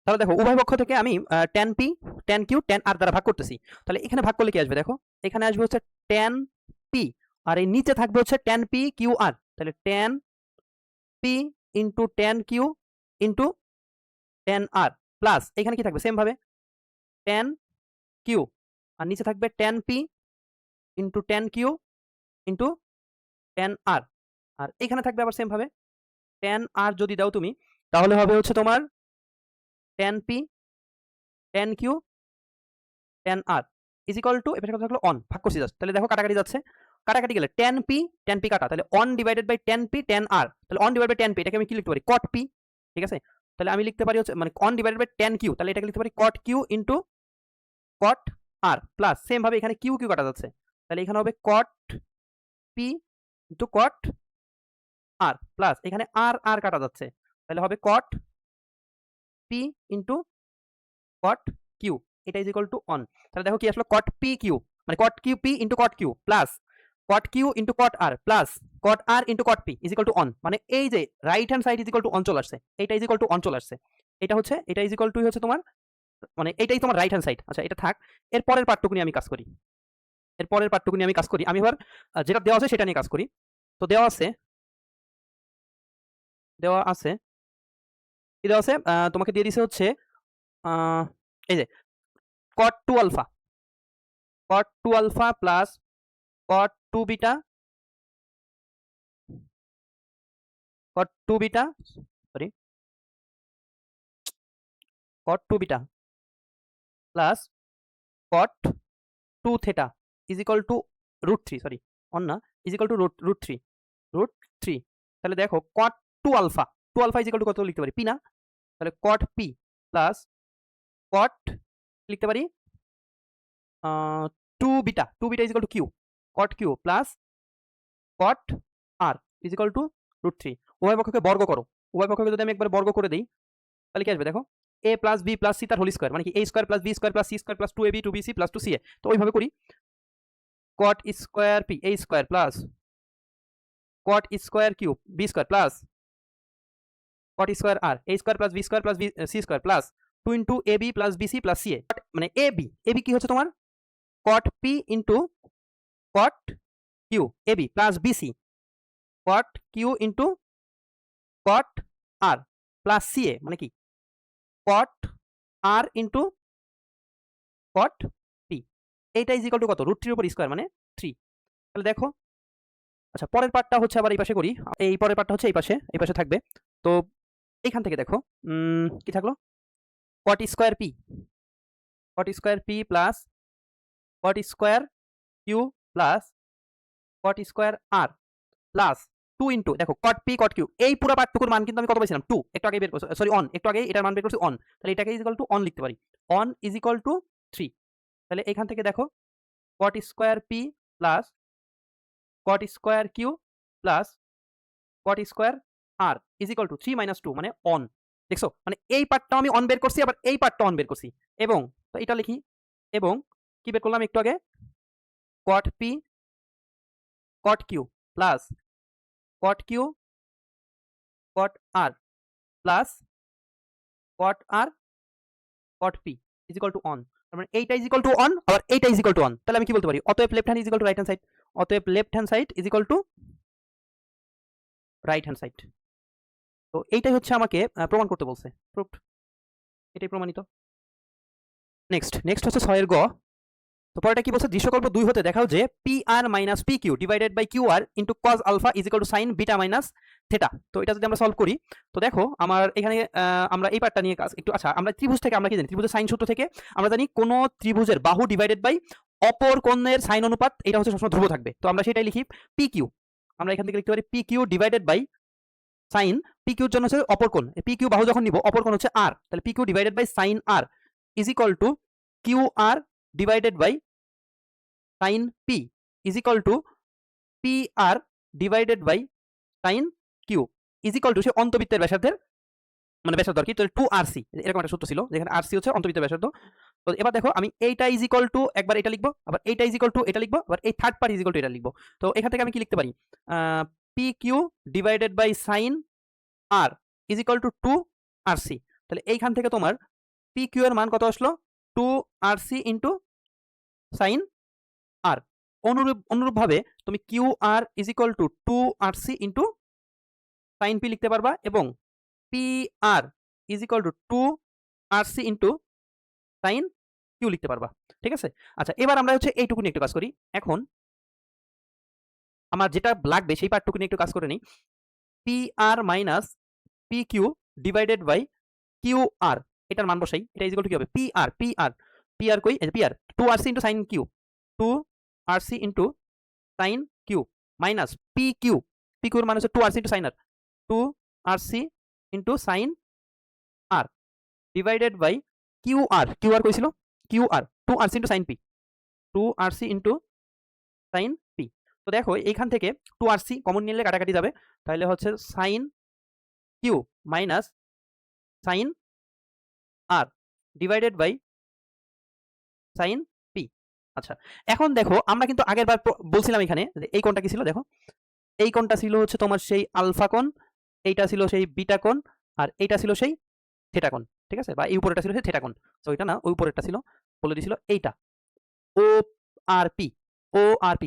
তাহলে দেখো উভয় পক্ষ থেকে আমি tan p tan q tan r দ্বারা ভাগ করতেছি। তাহলে এখানে ভাগ করলে কি আসবে দেখো, এখানে আসবে হচ্ছে tan p আর এই নিচে থাকবে হচ্ছে tan p q r। তাহলে tan p into tan q into tan r plus এখানে কি থাকবে সেম ভাবে tan q আর নিচে থাকবে tan p into tan q into tan r আর এখানে থাকবে আবার সেম ভাবে tan r যদি দাও তুমি তাহলে হবে হচ্ছে তোমার tan p tan q tan r is equal two এখানে কত থাকলো অন, ভাগ করছি জাস্ট। তাহলে দেখো কাটাকাটি যাচ্ছে, কাটাকাটি গেলে tan p কাটা, তাহলে one divided by tan p tan r। তাহলে one divided by tan p এটাকে আমি কি লিখতে পারি cot p, ঠিক আছে। তাহলে আমি লিখতে পারি হচ্ছে মানে one divided by tan q, তাহলে এটাকে লিখতে পারি cot q into cot r plus same ভাবে এখানে q কাটা যাচ্ছে, তাহলে এখানে হবে cot p into cot r plus এখানে r কাটা যাচ্ছে, তাহলে হবে cot p into cot q, এটা ইজ ইকুয়াল টু অন। তাহলে দেখো কি আসলো cot p q মানে cot q p into cot q plus cot q into cot r plus cot r into cot p is equal two on. মানে এই যে right hand side is equal two on চলে আসছে, এটা is equal two on চলে আসছে, এটা হচ্ছে এটা ইজ ইকুয়াল টু হচ্ছে তোমার মানে এটাই তোমার রাইট হ্যান্ড সাইড। আচ্ছা এটা থাক, এর পরের পার্টটুকু নিয়ে আমি কাজ করি, এর পরের পার্টটুকু নিয়ে আমি কাজ করি। আমি এবার যেটা দেওয়া আছে সেটা নিয়ে কাজ করি। তো দেওয়া আছে কি দেওয়া আছে তোমাকে দিয়ে দিছে হচ্ছে এই যে cot 2 alpha plus cot 2 beta sorry cot 2 beta plus cot 2 theta is equal two √3, sorry on না, ইজ ইকুয়াল টু √3। তাহলে দেখো cot 2 alpha is equal to কত লিখতে পারি p না, তাহলে cot p প্লাস cot লিখতে পারি 2 beta is equal two q, cot q plus cot r is equal two √3। উভয় পক্ষকে বর্গ করো, উভয় পক্ষকে যদি আমি একবার বর্গ করে দেই তাহলে কি আসবে দেখো a plus b plus c তার হোল স্কয়ার, মানে কি a square plus b square plus c square plus 2ab 2bc plus 2ca। তো ওইভাবে করি cot square p a square plus cot square q b square plus cot square r a square plus b square plus c square plus 2 into ab plus bc plus ca। মানে ab কি হচ্ছে তোমার cot p into cot q ab plus bc cot q into cot r plus ca, মানে কি cot r into cot p, এইটা is equal to কত √3 এর উপর স্কয়ার মানে 3। তাহলে দেখো আচ্ছা পরের পার্টটা হচ্ছে আবার এই পাশে করি, এই পরের পার্টটা হচ্ছে এই পাশে থাকবে। তো এইখান থেকে দেখো কি থাকলো cot square p plus cot square q plus cot square r plus 2 into দেখো cot p cot q, এই পুরো পার্টটুকুর মান কিন্তু আমি কত পাইছিলাম 2, একটু আগে বের করছি, সরি অন, একটু আগে এটার মান বের করছি অন, তাহলে এটাকে ইজ ইকুয়াল টু অন লিখতে পারি, অন ইজ ইকুয়াল টু 3। তাহলে এখান থেকে দেখো cot square p plus cot square q plus cot square r is equal two 3 minus 2 মানে অন। দেখছো মানে এই পার্টটা আমি অন বের করছি, আবার এই পার্টটা অন বের করছি, এবং তো এটা লিখি এবং কি বের করলাম একটু আগে, cot p cot q plus cot q cot r plus cot r cot p is equal two on. তার মানে এইটা ইজ ইকুয়াল টু অন, আবার এইটা ইজ ইকুয়াল টু অন। তাহলে আমি কি বলতে পারি, অতএব left hand is equal to right hand side, অতএব left hand side is equal to right hand side. তো এইটাই হচ্ছে আমাকে প্রমাণ করতে বলছে, প্রুফড, এটাই প্রমাণিত। নেক্সট হচ্ছে 6 এর গ। তো পরেরটা কি বলছে, দৃশ্যকল্প 2 হতে দেখাও যে PR minus PQ divided by QR into cos alpha is equal to sin beta minus theta. তো এটা যদি আমরা সলভ করি, তো দেখো আমার এখানে আমরা এই পার্টটা নিয়ে কাজ একটু, আচ্ছা আমরা ত্রিভুজ থেকে আমরা কি জানি, ত্রিভুজের সাইন সূত্র থেকে আমরা জানি কোন ত্রিভুজের বাহু ডিভাইডেড বাই অপর কোণের সাইন অনুপাত, এটা হচ্ছে সবসময় ধ্রুব থাকবে। তো আমরা সেটাই লিখি PQ, আমরা এখান থেকে লিখতে পারি PQ divided by sine, PQ এর জন্য হচ্ছে অপর কোণ, PQ বাহু যখন নিব অপর কোণ হচ্ছে R, তাহলে PQ divided by sine R is equal to QR divided by sin p is equal to PR divided by sin q is equal to সে অন্তবৃত্তের ব্যাসার্ধের মানে ব্যাসার্ধ আর কি, তো 2RC এরকম একটা সূত্র ছিল যেখানে RC হচ্ছে অন্তবৃত্তের ব্যাসার্ধ। তো এবার দেখো আমি এইটা ইজ ইকুয়াল টু একবার এটা লিখবো, আবার এইটা ইজ ইকুয়াল টু এটা লিখবো, আবার এই third part is equal to এটা লিখবো। তো এখান থেকে আমি কি লিখতে পারি, PQ divided by sin R is equal to 2RC। তাহলে এইখান থেকে তোমার PQ এর মান কত আসলো, 2RC ইন্টু sin R। অনুরূপভাবে তুমি QR is equal to 2RC into sine P লিখতে পারবা, এবং PR is equal to 2RC into sine Q লিখতে পারবা। ঠিক আছে, আচ্ছা এবার আমরা হচ্ছে এইটুকু নিয়ে একটু কাজ করি। এখন আমার যেটা লাগবে সেই পার্টটুকু নিয়ে একটু কাজ করে নিই। PR minus PQ divided by QR, এটার মান বসাই, এটা ইজ ইকুয়াল টু কি হবে, PR কই, এই যে PR 2RC into sine Q, 2RC into sine Q minus PQ এর মান হচ্ছে 2RC into sine R, 2RC into sine R divided by QR কই ছিল, QR 2RC into sine P, 2RC into sine P. তো দেখো এইখান থেকে 2RC common নিলে কাটাকাটি যাবে, তাহলে হচ্ছে sine Q minus sine R divided by sine P. আচ্ছা এখন দেখো আমরা কিন্তু আগের বার বলছিলাম এখানে এই কোণটা কি ছিল, দেখো এই কোণটা ছিল হচ্ছে তোমার সেই আলফা কোণ, এইটা ছিল সেই বিটা কোণ, আর এইটা ছিল সেই থিটা কোণ। ঠিক আছে, বা এই উপরেটা ছিল সেই থিটা কোণ, তো ওইটা না, ওই উপরেরটা ছিল, বলে দিছিল এইটা ORP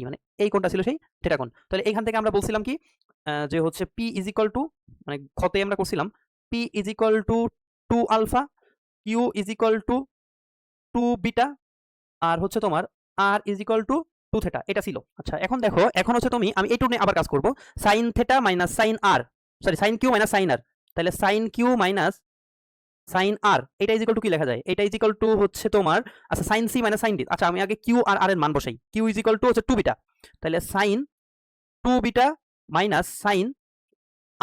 মানে এই কোণটা ছিল সেই থিটা কোণ। তাহলে এইখান থেকে আমরা বলছিলাম কি, যে হচ্ছে P ইজ ইকুয়াল টু, মানে ক্ষতে আমরা করছিলাম P is equal to 2 alpha, Q is equal to 2 beta, আর হচ্ছে তোমার R is equal to 2 theta, এটা ছিল। আচ্ছা এখন দেখো, এখন হচ্ছে তুমি, আমি এইটুকু নিয়ে আবার কাজ করব, sine theta minus sine R, sorry sine Q minus sine R, তাহলে sine Q minus sine R, এটা ইজ ইকুয়াল টু কি লেখা যায়, এটা ইজ ইকুয়াল টু হচ্ছে তোমার, আচ্ছা sine C minus sine D. আচ্ছা আমি আগে কিউ আর আর এর মান বসাই, কিউ ইজ ইকুয়াল টু হচ্ছে 2 বিটা, তাহলে সাইন 2 বিটা মাইনাস সাইন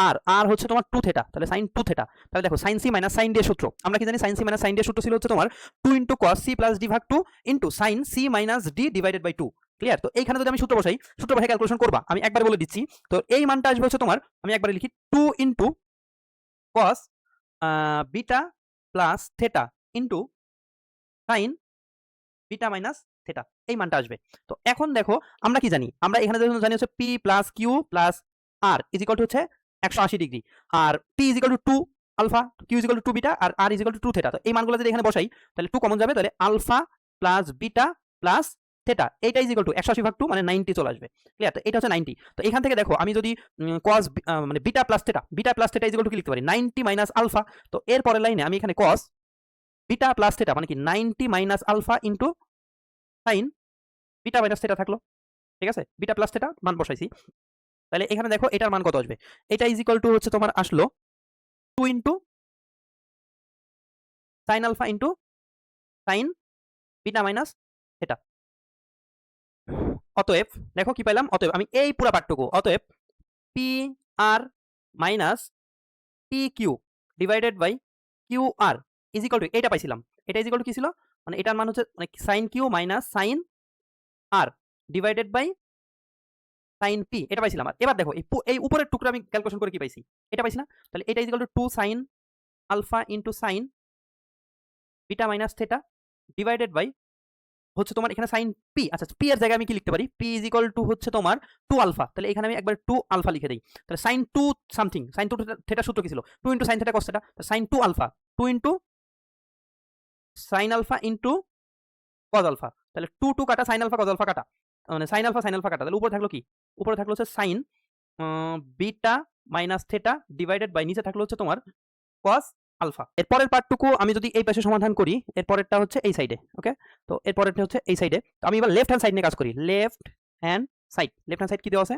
আর হচ্ছে তোমার 2 থিটা, তাহলে সাইন 2 থিটা। তাহলে দেখো sine C minus sine D এর সূত্র আমরা কি জানি, sine C minus sine D এর সূত্র ছিল হচ্ছে তোমার 2 into cos c plus D ভাগ 2 into sine C minus D divided by 2। Clear? তো এইখানে যদি আমি সূত্র বসাই, সূত্র বসাই ক্যালকুলেশন করবা, আমি একবার বলে দিচ্ছি। তো এই মানটা আসবে হচ্ছে তোমার, আমি একবারে লিখি 2 into cos beta plus theta into sine beta minus theta, এই মানটা আসবে। তো এখন দেখো আমরা কি জানি, আমরা এখানে জানি হচ্ছে P plus Q plus R is equal to হচ্ছে 180 ডিগ্রি, আর P is equal to 2 alpha, Q is equal to 2 beta, আর R is equal to 2 theta. তো এই মানগুলো যদি এখানে বসাই তাহলে 2 কমন যাবে, তাহলে alpha plus beta plus theta, এইটা ইজ ইকুয়াল টু 180 ভাগ 2 মানে 90 চলে আসবে। ক্লিয়ার? তো এটা হচ্ছে 90। তো এখান থেকে দেখো আমি যদি cos মানে beta plus theta is equal to কি লিখতে পারি, 90 মাইনাস আলফা। তো এর পরের লাইনে আমি এখানে cos বিটা প্লাস থিটা মানে কি 90 minus alpha into sine beta minus theta থাকলো। ঠিক আছে, বিটা প্লাস থিটা মান বসাইছি, তাহলে এখানে দেখো এটার মান কত আসবে, এটা ইজ ইকুয়াল টু হচ্ছে তোমার আসলো 2 into sine alpha into sine beta minus theta. অতএব দেখো কি পাইলাম, অতএব আমি এই পুরো পার্টটুকু, অতএব P R minus P Q divided by Q R is equal to, এটা পাইছিলাম, এটা ইজ ইকুয়াল টু কি ছিল, মানে এটার মান হচ্ছে মানে sine Q minus sine R divided by sine P, এটা পাইছিলাম। আর এবার দেখো এই উপরের টুকরা আমি ক্যালকুলেশন করে কি পাইছি, এটা পাইছি না, তাহলে এটা is equal to 2 sine alpha into sine beta minus theta divided by হচ্ছে তোমার এখানে সাইন পি, আচ্ছা পি এর জায়গায় আমি কি লিখতে পারি, পি ইজ ইকুয়াল টু হচ্ছে তোমার 2 আলফা, তাহলে এখানে আমি একবার 2 আলফা লিখে দিই, তাহলে সাইন 2 সামথিং, সাইন 2 থিটা সূত্র কি ছিল, 2 into sine theta cos theta, sine 2 alpha, 2 into sine alpha into cos alpha, তাহলে 2 2 কাটা, সাইন আলফা কজ আলফা কাটা, মানে সাইন আলফা কাটা, তাহলে উপরে থাকলো কি, উপরে থাকলো হচ্ছে sine beta minus theta divided by নিচে থাকলো হচ্ছে তোমার কস আলফা। এরপরের পার্টটুকু আমি যদি এই পাশে সমাধান করি, এরপরেরটা হচ্ছে এই সাইডে, ওকে, তো এরপরেরটা হচ্ছে এই সাইডে, তো আমি এবার লেফট হ্যান্ড সাইড নিয়ে কাজ করি, লেফট হ্যান্ড সাইড কি দেওয়া আছে,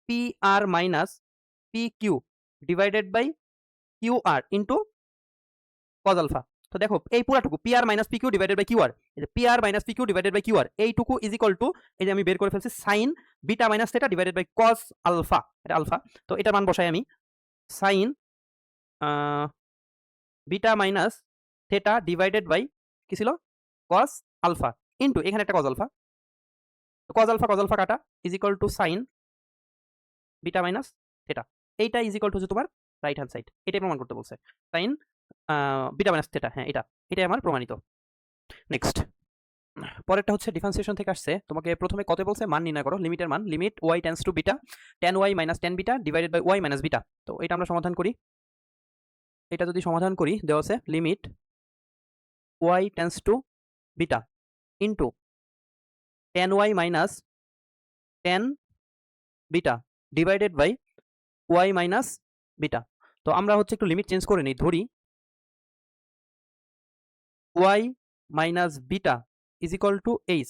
P R minus P Q divided by Q R into cos alpha. তো দেখো এই পুরাটুকু P R minus P Q divided by Q R, এই যে P R minus P Q divided by Q R, এইটুকু ইজ ইকুয়াল টু, এই যে আমি বের করে ফেলছি sine beta minus theta divided by cos alpha, এটা আলফা, তো এটা মান বসাই আমি, sine beta minus theta divided by কি ছিল কস আলফা ইন্টু এখানে একটা কজ আলফা, কজ আলফা কাটা is equal to sine beta minus theta, এইটা ইজ ইকুয়াল টু হচ্ছে তোমার রাইট হ্যান্ড সাইড, এটাই প্রমাণ করতে বলছে, সাইন বিটা মাইনাস থিটা, হ্যাঁ এটাই আমার প্রমাণিত। নেক্সট পরেরটা হচ্ছে ডিফারেন্সিয়েশন থেকে আসছে, তোমাকে প্রথমে কত বলছে মান নির্ণয় করো, লিমিটের মান, limit Y tends to beta tan y minus tan beta divided by Y minus beta, তো এটা আমরা সমাধান করি, এটা যদি সমাধান করি দেওয়া আছে limit Y tends to beta into tan y minus tan beta divided by Y minus beta, তো আমরা হচ্ছে একটু লিমিট চেঞ্জ করে নিই, ধরি y minus beta is equal to H,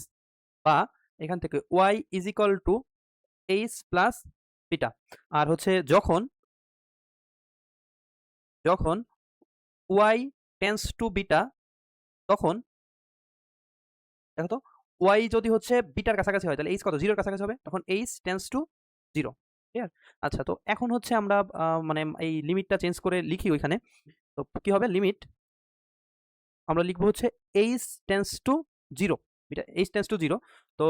বা এখান থেকে y is equal to H plus beta, আর হচ্ছে যখন ওয়াই টেন্স টু বিটা, তখন দেখো তো ওয়াই যদি হচ্ছে বিটার কাছাকাছি হয় তাহলে এইচ কত, জিরোর কাছাকাছি হবে, তখন H tends to zero, clear. আচ্ছা, তো এখন হচ্ছে আমরা মানে এই লিমিটটা চেঞ্জ করে লিখি ওইখানে, তো কি হবে, লিমিট আমরা লিখবো হচ্ছে H tends to zero, beta H tends to zero, তো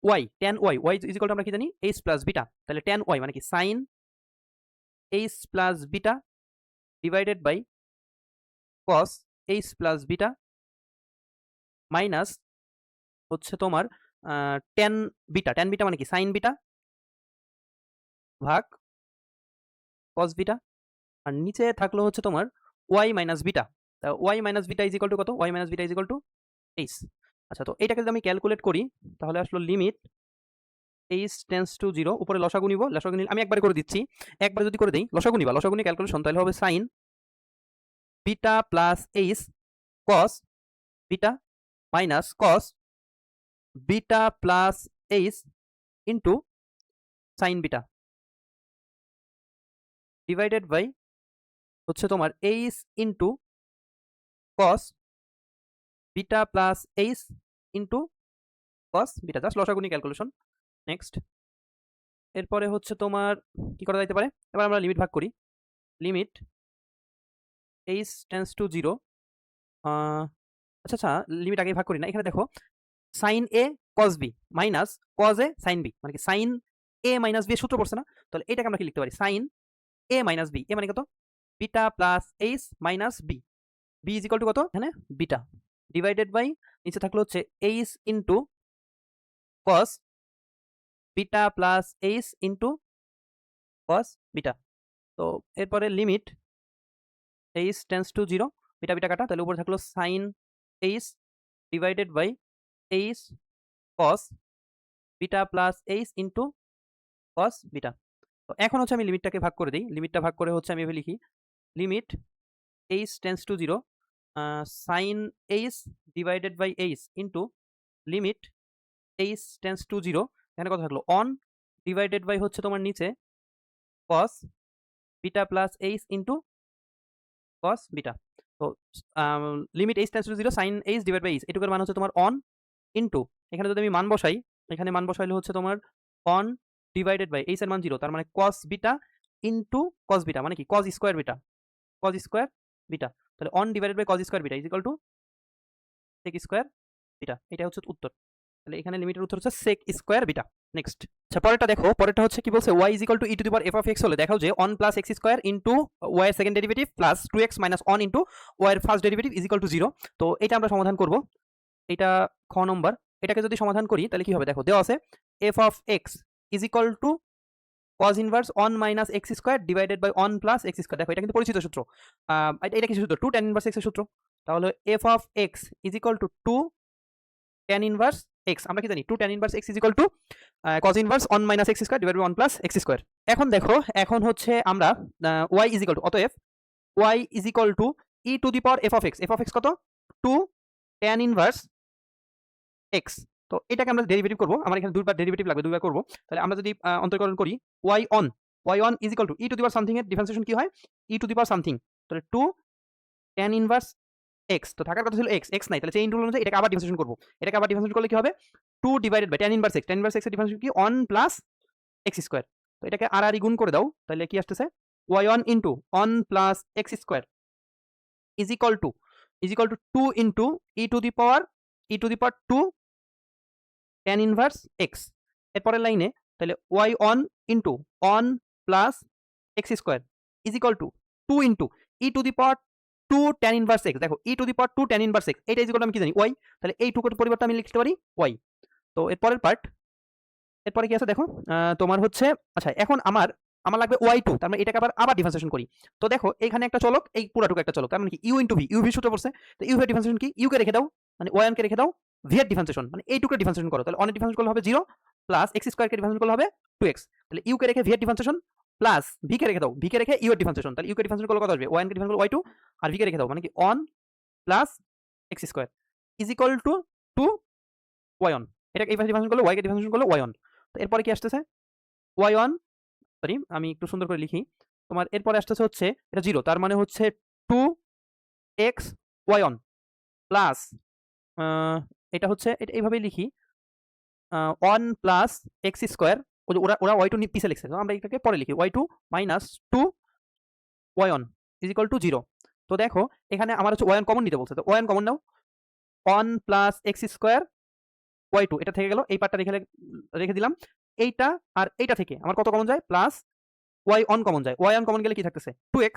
y tan y is equal to আমরা কি জানি এইচ প্লাস বিটা, তাহলে ট্যান ওয়াই মানে কি sine H plus beta divided by cos H plus beta minus হচ্ছে তোমার tan beta মানে কি সাইন বিটা ভাগ কস বিটা, আর নিচে থাকলো হচ্ছে তোমার y minus beta, y minus beta is equal to কত, y minus beta is equal to H. আচ্ছা, তো এটাকে যদি আমি ক্যালকুলেট করি তাহলে আসলো limit H tends to zero, উপরে লসাগু নিব, লসাগু নিলে আমি একবারে করে দিচ্ছি, একবার যদি করে দিই লসাগু নিবা, লসাগু নিয়ে ক্যালকুলেশন, তাহলে হবে sine beta plus H cos beta minus cos beta plus H into sine beta divided by হচ্ছে তোমার H into cos beta plus H into cos beta, just লসাগুনি ক্যালকুলেশন। নেক্সট এরপরে হচ্ছে তোমার কি করা যাইতে পারে, এবার আমরা লিমিট ভাগ করি, limit H tends to zero, আচ্ছা লিমিট আগে ভাগ করি না, এখানে দেখো সাইন এ কস বি মাইনাস কস এ সাইন বি, মানে কি সাইন এ মাইনাস বি সূত্র পড়ছে না, তাহলে এটাকে আমরা কি লিখতে পারি, sine A minus B, A মানে কত beta plus H minus B, B is equal to কত এখানে বিটা ডিভাইডেড বাই নিচে থাকলো হচ্ছে H into cos beta plus H into cos beta, তো এরপরে limit H tends to zero, beta কাটা, তাহলে উপরে থাকলো sine H divided by H cos beta plus H into cos beta, তো এখন হচ্ছে আমি লিমিটটাকে ভাগ করে দিই, লিমিটটা ভাগ করে হচ্ছে আমি এভাবে লিখি, limit H tends to zero sine H divided by H into limit H tends to zero, এখানে কত থাকলো অন ডিভাইডেড বাই হচ্ছে তোমার নিচে cos beta plus H into cos beta, তো limit H tends to zero sine H divide by H, এটুকুর মান হচ্ছে তোমার অন ইন্টু, এখানে যদি আমি মান বসাই, এখানে মান বসাইলে হচ্ছে তোমার অন ডিভাইডেড বাই এইচ এর মান জিরো, তার মানে cos beta into cos beta মানে কি কস স্কোয়ার বিটা, তাহলে one divided by cos square beta is equal to sec square beta, এটা হচ্ছে উত্তর, তাহলে এখানে লিমিটের উত্তর হচ্ছে সেক স্কোয়ার বিটা। নেক্সট আচ্ছা পরেরটা দেখো, পরেরটা হচ্ছে কি বলছে y is equal to E to the power F of x হলে দেখাও যে 1 plus x square into y এর second derivative plus 2x minus 1 into y এর first derivative is equal to 0, তো এটা আমরা সমাধান করব, এটা খ নম্বর, এটাকে যদি সমাধান করি তাহলে কি হবে দেখো, দেওয়া আছে F of x is equal to cos inverse 1 minus X square divided by 1 plus x square. দেখো এটা কিন্তু পরিচিত সূত্র, এটা কি সূত্র? 2 tan ইনভার্স এক্স এর সূত্র। তাহলে F of x is equal to 2 tan inverse X, আমরা কি জানি 2 tan inverse X is equal to cos inverse 1 minus X square divided by 1 plus x square. এখন দেখো, এখন হচ্ছে আমরা y ইজ ইকুয়াল টু, অতএব y is equal to E to the power F of X কত? 2 tan inverse x. তো এটাকে আমরা ডেরিভেটিভ করব, আমার এখানে দুইবার ডেরিভেটিভ লাগবে, দুইবার করব। তাহলে আমরা যদি অন্তরীকরণ করি y on is equal to E to the power something এর ডিফারেন্সিয়েশন কি হয়? ই টু দি পাওয়ার সামথিং। তাহলে 2 tan ইনভার্স এক্স, তো থাকার কথা ছিল এক্স, এক্স নাই, তাহলে চেইন রুল অনুযায়ী এটাকে আবার ডিফারেন্সিয়েশন করব। এটাকে আবার ডিফারেন্সিয়েশন করলে কি হবে? 2 divided by tan inverse X এর ডিফারেন্সিয়েশন কি? 1 প্লাস এক্স স্কয়ার। তো এটাকে আর গুণ করে দাও, তাহলে কি আসতেছে? y1 into 1 plus x square is equal to 2 into e to the power 2 tan inverse x. এরপরের লাইনে তাহলে y1 into 1 plus x square is equal to 2 into e to the power 2 tan inverse x. দেখো e to the power 2 tan inverse x, এটা is equal to আমি কি জানি? y। তাহলে এই টুকুর পরিবর্তে আমি লিখতে পারি y। তো এরপরের পার্ট, এরপরে কি আছে দেখো, তোমার হচ্ছে আচ্ছা, এখন আমার লাগবে y2, তার মানে এটাকে আবার ডিফারেন্সিয়েশন করি। তো দেখো এখানে একটা চলক, এই পুরাটুকু একটা চলক, তার মানে কি u ইনটু v, v সূত্র পড়ছে। তো u এর ডিফারেন্সিয়েশন কি? u কে রেখে দাও, মানে y1 কে রেখে দাও, v এর ডিফারেন্সিয়েশন মানে এইটুকুর ডিফারেন্সিয়েশন করো। তাহলে 1 এর ডিফারেন্সিয়েশন করলে হবে 0 প্লাস x স্কয়ার কে ডিফারেন্সিয়েশন করলে হবে 2x। তাহলে u কে রেখে v এর ডিফারেন্সিয়েশন প্লাস v কে রেখে দাও, v কে রেখে u এর ডিফারেন্সিয়েশন। তাহলে u কে ডিফারেন্সিয়েশন করলে কত আসবে? y1 কে ডিফারেন্সিয়েশন করলে y2 আর v কে রেখে দাও, মানে কি 1 plus x square is equal to 2 y1। এটাকে এই পাশে ডিফারেন্সিয়েশন করলে y কে ডিফারেন্সিয়েশন করলে y1। তো এরপরে কি আসতেছে? y1, সরি আমি একটু সুন্দর করে লিখি, তোমার এরপরে আসতেছে হচ্ছে এটা 0, তার মানে হচ্ছে 2x y1 প্লাস এটা হচ্ছে এটা এইভাবেই লিখি 1 প্লাস এক্স স্কোয়ার। ওরা y2 পিছে লিখছে, আমরা এটাকে পরে লিখি y2 minus 2 y1 is equal to 0। তো দেখো এখানে আমার হচ্ছে y1 কমন নিতে বলছে, তো y1 কমন নাও, 1 প্লাস এক্স স্কোয়ার y2, এটা থেকে গেল, এই পার্টটা রেখে দিলাম। এইটা আর এইটা থেকে আমার কত কমন যায়? প্লাস y1 কমন যায়, y1 কমন গেলে কি থাকতেছে? 2x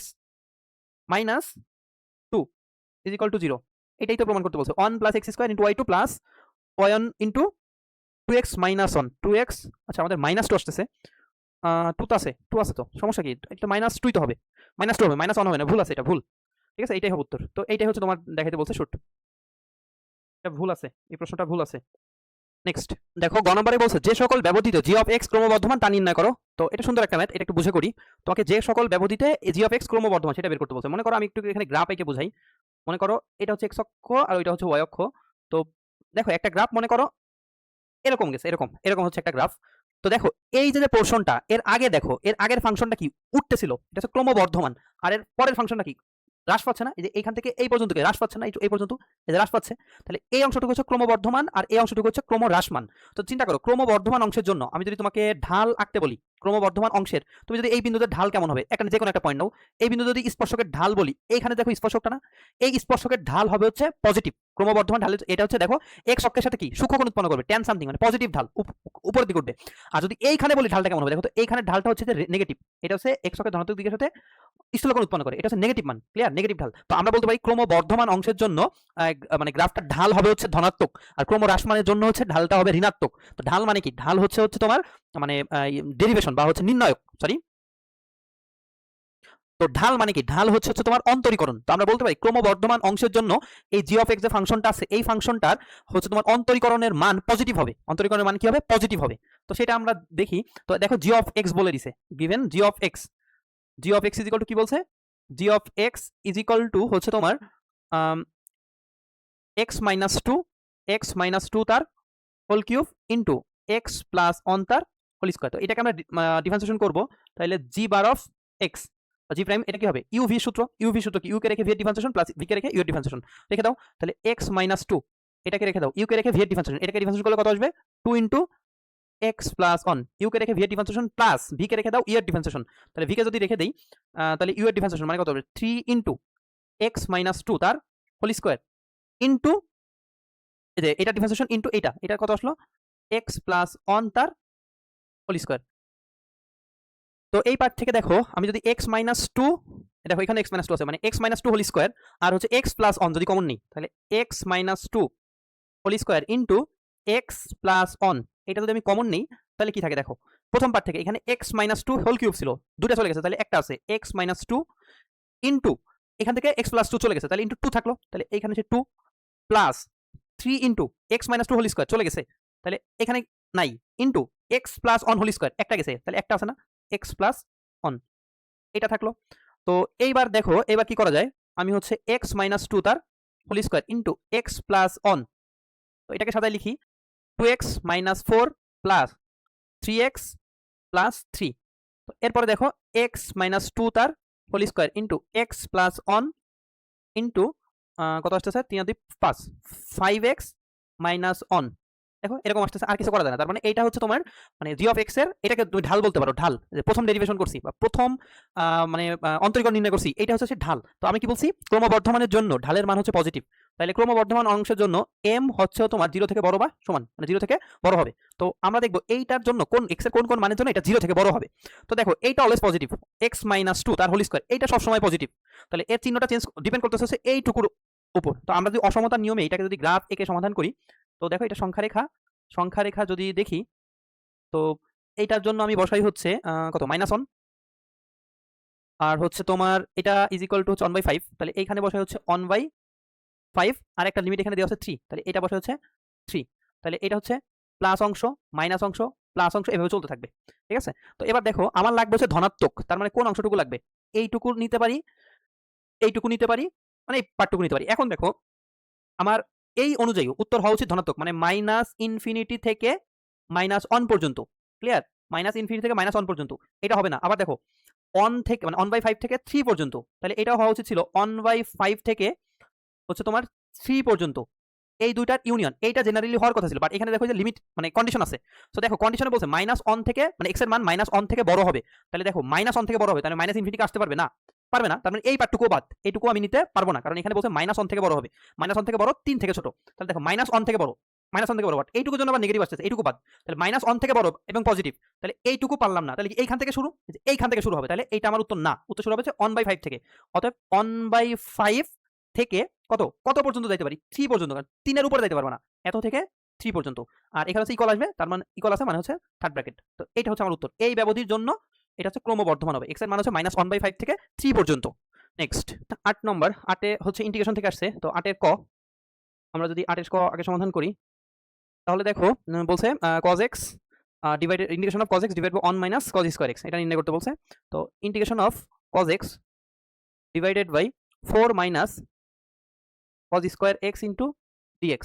minus 2 is equal to 0। এটাই তো প্রমাণ করতে বলছে, 1 plus x square into y2 plus y1 into 2x minus 1 2x। আচ্ছা আমাদের মাইনাস 2 আসতেছে, 2 তো আছে, 2 আছে তো সমস্যা কি? এটা মাইনাস 2 তো হবে, মাইনাস 2 হবে, মাইনাস 1 হবে না, ভুল আছে, এটা ভুল। ঠিক আছে, এইটাই হবে উত্তর। তো এইটাই হচ্ছে তোমার দেখাইতে বলছে শুট, এটা ভুল আছে, এই প্রশ্নটা ভুল আছে। নেক্সট দেখো, গ নম্বরে বলছে যে সকল ব্যবধিত জি অফ এক্স ক্রমবর্ধমান তা নির্ণয় করো। তো এটা সুন্দর একটা ম্যাথ, এটা একটু বুঝে করি। তোমাকে যে সকল ব্যবধিতে জি অফ এক্স ক্রমবর্ধমান সেটা বের করতে বলছে। মনে করো আমি একটু এখানে গ্রাফ এঁকে বুঝাই। মনে করো এটা হচ্ছে এক্স অক্ষ আর ওইটা হচ্ছে ওয়াই অক্ষ। তো দেখো একটা গ্রাফ মনে করো এরকম গেছে, এরকম হচ্ছে একটা গ্রাফ। তো দেখো এই যে পোর্শনটা, এর আগে দেখো এর আগের ফাংশনটা কি উঠতেছিল, এটা হচ্ছে ক্রমবর্ধমান, আর এর পরের ফাংশনটা কি হ্রাস পাচ্ছে না? এই যে এইখান থেকে এই পর্যন্ত হ্রাস পাচ্ছে না, এই পর্যন্ত এই যে হ্রাস পাচ্ছে। তাহলে এই অংশটুকু হচ্ছে ক্রমবর্ধমান আর এই অংশটুকু হচ্ছে ক্রমহ্রাসমান। তো চিন্তা করো ক্রমবর্ধমান অংশের জন্য আমি যদি তোমাকে ঢাল আঁকতে বলি, ক্রমবর্ধমান অংশের তুমি যদি এই বিন্দুতে ঢাল কেমন হবে, একটা যে কোনো একটা পয়েন্ট নাও, এই বিন্দু যদি স্পর্শকের ঢাল বলি, এইখানে দেখো স্পর্শকটা না, এই স্পর্শকের ঢাল হবে হচ্ছে পজিটিভ। ক্রমবর্ধমান ঢাল এটা হচ্ছে দেখো এক্স অক্ষের সাথে কি সূক্ষ্মকোণ উৎপন্ন করবে, ট্যান সামথিং, মানে পজিটিভ ঢাল উপরের দিকে উঠবে। আর যদি এইখানে বলি ঢালটা কেমন হবে, দেখো তো এইখানে ঢালটা হচ্ছে নেগেটিভ, এটা হচ্ছে এক্স অক্ষের ধনাত্মক দিকের সাথে স্থূলকোণ উৎপন্ন করে, এটা হচ্ছে নেগেটিভ মান, ক্লিয়ার, নেগেটিভ ঢাল। তো আমরা বলতে পারি ক্রমবর্ধমান অংশের জন্য মানে গ্রাফটার ঢাল হবে হচ্ছে ধনাত্মক, আর ক্রমহ্রাসমানের জন্য হচ্ছে ঢালটা হবে ঋণাত্মক। তো ঢাল মানে কি? ঢাল হচ্ছে তোমার মানে ডেরিভেশন বা হচ্ছে নির্ণায়ক, সরি। তো ঢাল মানে কি? ঢাল হচ্ছে তোমার অন্তরীকরণ। তো আমরা বলতে পারি ক্রমবর্ধমান অংশের জন্য এই জি অফ এক্স যে ফাংশনটা আছে, এই ফাংশনটার হচ্ছে তোমার অন্তরীকরণের মান পজিটিভ হবে। অন্তরীকরণের মান কি হবে? পজিটিভ হবে। তো সেটা আমরা দেখি। তো দেখো জি অফ এক্স বলে দিছে, given G of x is equal to কি বলছে? G of x is equal to হচ্ছে তোমার এক্স মাইনাস টু তার whole cube into x plus 1 তার হোল স্কোয়ার। তো এটাকে আমরা ডিফারেন্সিয়েশন করবো, তাহলে জি বার অফ এক্স জি প্রাইম, এটা কি হবে? ইউভি সূত্র কি? ইউ কে রেখে ভি এর ডিফারেন্সিয়েশন প্লাস ভি কে রেখে ইউ এর ডিফারেন্সিয়েশন রেখে দাও। তাহলে এক্স মাইনাস 2 এটাকে রেখে দাও, ইউ কে রেখে ভি এর ডিফারেন্সিয়েশন, এটাকে ডিফারেন্সিয়েশন করলে কত আসবে? 2 ইন্টু এক্স প্লাস 1, ইউ কে রেখে ভি এর ডিফারেন্সিয়েশন প্লাস ভি কে রেখে দাও ইউ এর ডিফারেন্সিয়েশন। তাহলে ভি কে যদি রেখে দেই তাহলে ইউ এর ডিফারেন্সিয়েশন মানে কত হবে? 3 ইন্টু এক্স মাইনাস 2 তার হোল স্কোয়ার ইন্টু এই যে এটা ডিফারেন্সিয়েশন ইন্টু এটা কত আসলো? এক্স প্লাস 1 তার হোল স্কোয়ার। তো এই পার্ট থেকে দেখো আমি যদি এক্স মাইনাস 2, দেখো এখানে এক্স মাইনাস 2 আছে, মানে এক্স মাইনাস 2 হোল স্কোয়ার আর হচ্ছে এক্স প্লাস 1 যদি কমন নেই, তাহলে X minus 2 whole square into x plus one. এটা যদি আমি কমন নেই তাহলে কি থাকে দেখো, প্রথম পার্ট থেকে এখানে X minus two whole cube ছিল, দুটা চলে গেছে, তাহলে একটা আছে এক্স মাইনাস টু ইন্টু এখান থেকে এক্স প্লাস টু চলে গেছে, তাহলে ইন্টু টু থাকলো, তাহলে এখানে হচ্ছে two plus three into X minus two whole square চলে গেছে, তাহলে এখানে নাই, into x plus one whole square একটা গেছে, তাহলে একটা আছে না এক্স প্লাস অন, এটা থাকলো। তো এইবার দেখো এবার কি করা যায়, আমি হচ্ছে এক্স মাইনাস টু তার whole square into x plus one, তো এটাকে সাজায় লিখি 2x minus 4 plus 3x plus 3। তো এরপরে দেখো x মাইনাস 2 তার whole square into x plus one into কত আসতেছে 3 আর 2 5 5x মাইনাস অন। দেখো এরকম আসতেছে, আর কিছু করা যায় না। তার মানে এইটা হচ্ছে তোমার মানে জি অফ এক্স এর, এটাকে তুমি ঢাল বলতে পারো, ঢাল, যে প্রথম ডেরিভেশন করছি বা প্রথম মানে অন্তরীকরণ নির্ণয় করছি, এটা হচ্ছে ঢাল। তো আমি কি বলছি, ক্রমবর্ধমানের জন্য ঢালের মান হচ্ছে পজিটিভ, তাহলে ক্রমবর্ধমান অংশের জন্য এম হচ্ছে তোমার 0 থেকে বড় বা সমান, মানে 0 থেকে বড় হবে। তো আমরা দেখবো এইটার জন্য কোন এক্স এর কোন কোন মানের জন্য এটা 0 থেকে বড় হবে। তো দেখো এইটা always positive, X minus two তার হোল স্কোয়ার, এইটা সবসময় পজিটিভ, তাহলে এর চিহ্নটা চেঞ্জ ডিপেন্ড করতেছে হচ্ছে এইটুকুর উপর। তো আমরা যদি অসমতার নিয়মে এটাকে যদি গ্রাফ এঁকে সমাধান করি, তো দেখো এটা সংখ্যা রেখা যদি দেখি, তো এইটার জন্য আমি বসাই হচ্ছে কত -1, আর হচ্ছে তোমার এটা ইজ ইকুয়াল টু হচ্ছে 1/5, তাহলে এইখানে বসাই হচ্ছে 1/5, আর একটা লিমিট এখানে দেওয়া হচ্ছে 3, তাহলে এটা বসাই হচ্ছে 3, তাহলে এটা হচ্ছে প্লাস অংশ মাইনাস অংশ প্লাস অংশ এভাবে চলতে থাকবে, ঠিক আছে। তো এবার দেখো আমার লাগবে হচ্ছে ধনাত্মক, তার মানে কোন অংশটুকু লাগবে, এইটুকু নিতে পারি, এইটুকু নিতে পারি, মানে এই পার্টটুকু নিতে পারি। এখন দেখো আমার এই অনুযায়ী উত্তর হওয়া উচিত ধনাত্মক, মানে -ইনফিনিটি থেকে -1 পর্যন্ত, ক্লিয়ার, -ইনফিনিটি থেকে -1 পর্যন্ত, এটা হবে না। আবার দেখো 1 থেকে মানে 1/5 থেকে 3 পর্যন্ত, তাহলে এটাও হওয়া উচিত ছিল 1/5 থেকে হচ্ছে তোমার 3 পর্যন্ত, এই দুইটার ইউনিয়ন, এইটা জেনারেলি হওয়ার কথা ছিল, বাট এখানে দেখো যে লিমিট মানে কন্ডিশন আছে। সো দেখো কন্ডিশনে বলছে -1 থেকে মানে x এর মান -1 থেকে বড় হবে, তাহলে দেখো -1 থেকে বড় হবে, তাহলে ইনফিনিটি আসতে পারবে না, পারবে না, তার মানে এই পার্টটুকু বাদ, এইটুকু আমি নিতে পারবো না, কারণ এখানে বলছে -1 থেকে বড় হবে, -1 থেকে বড় 3 থেকে ছোট, তাহলে দেখো -1 থেকে বড়, -1 থেকে বড়, বাট এইটুকুর জন্য আবার নেগেটিভ আসছে, এইটুকু বাদ, তাহলে -1 থেকে বড় এবং পজিটিভ, তাহলে এইটুকু পারলাম না, তাহলে এইখান থেকে শুরু, এইখান থেকে শুরু হবে, তাহলে এইটা আমার উত্তর না, উত্তর শুরু হবে 1/5 থেকে, অতএব 1/5 থেকে কত কত পর্যন্ত যাইতে পারি, 3 পর্যন্ত, কারণ 3 এর উপরে যাইতে পারবো না, এত থেকে 3 পর্যন্ত, আর এখানে হচ্ছে ইকুয়াল আসবে, তার মানে ইকুয়াল আছে মানে হচ্ছে থার্ড ব্র্যাকেট। তো এইটা হচ্ছে আমার উত্তর, এই ব্যবধির জন্য এটা হচ্ছে ক্রমবর্ধমান হবে, x এর মান হচ্ছে -1/5 থেকে 3 পর্যন্ত। নেক্সট 8 নম্বর, 8 এ হচ্ছে ইন্টিগ্রেশন থেকে আসছে, তো 8 এর ক, আমরা যদি 8 এর ক আগে সমাধান করি, তাহলে দেখো বলছে cos x divided integration of cos x divide by 1 minus cos square x, এটা নির্ণয় করতে বলছে। তো integration of cos x divided by 4 minus cos square x into dx,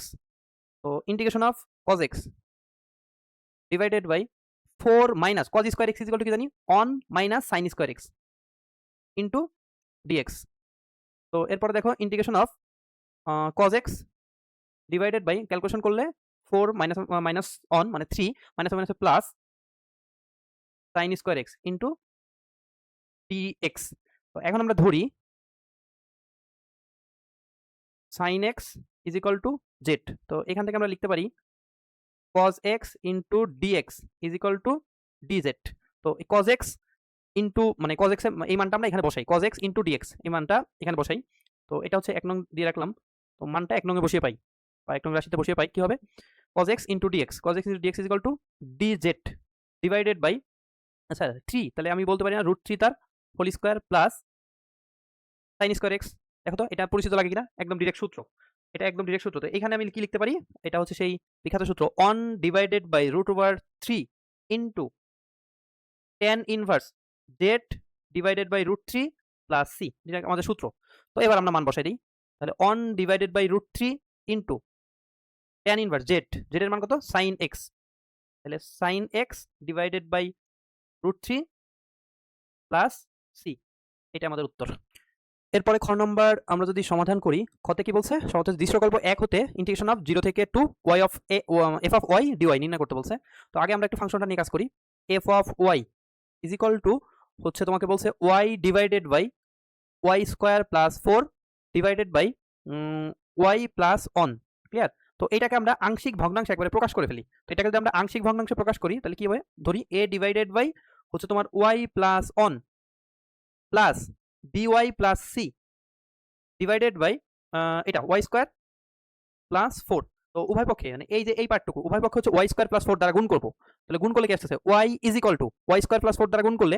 তো integration of cos x divided by 4 minus cos square x is equal to কি জানি 1 minus sin square x into dx। তো এরপরে দেখো integration of cos x divided by calculation করলে 4 minus 1 মানে 3 minus minus plus sin square x into dx। তো এখন আমরা ধরি sin x is equal two z, তো এখান থেকে আমরা লিখতে পারি cos x into dx is equal to dz। তো cos x ইনটু মানে cos x এর এই মানটা আমরা এখানে বসাই, cos x ইনটু dx এই মানটা এখানে বসাই, তো এটা হচ্ছে 1 নং দিয়ে রাখলাম, তো মানটা 1 নং এ বসিয়ে পাই বা 1 নং রাশিতে বসিয়ে পাই, কি হবে cos x into dx, cos x into dx is equal to dz divided by, আচ্ছা 3, তাহলে আমি বলতে পারি না √3 তার whole square plus sin square x। দেখো তো এটা পরিচিত লাগে কিনা, একদম ডিরেক্ট সূত্র, এটা একদম ডিরেক্ট সূত্র। তো এখানে আমি কি লিখতে পারি, এটা হচ্ছে সেই বিখ্যাত সূত্র 1 divided by √3 into tan inverse z divided by √3 plus c, যেটা আমাদের সূত্র। তো এবার আমরা মান বসাই দিই, তাহলে 1 divided by √3 into tan inverse z, z এর মান কত sin x, তাহলে sin x divided by √3 plus c, এটা আমাদের উত্তর। এরপরে খ নম্বর আমরা যদি সমাধান করি, খতে কি বলছে, সমাধান দৃশ্যকল্প 1 হতে ইন্টিগ্রেশন অফ 0 থেকে 2 y of f of y dy নির্ণয় করতে বলছে। তো আগে আমরা একটু ফাংশনটা নিয়ে কাজ করি, f of y is equal to হচ্ছে তোমাকে বলছে y divided by y square plus 4 divided by y plus 1, clear. তো এটাকে আমরা আংশিক ভগ্নাংশে একবারে প্রকাশ করে ফেলি, তো এটাকে যদি আমরা আংশিক ভগ্নাংশে প্রকাশ করি তাহলে কি হবে, ধরি a ডিভাইডেড বাই হচ্ছে তোমার y plus 1 plus by plus c divided by এটা y স্কয়ার প্লাস 4, তো উভয় পক্ষে মানে এই যে এই পার্টটুকু উভয় পক্ষে হচ্ছে ওয়াই স্কোয়ার প্লাস 4 দ্বারা গুণ করব। তাহলে গুণ করলে কি আসতেছে Y is equal to Y square plus 4 দ্বারা গুণ করলে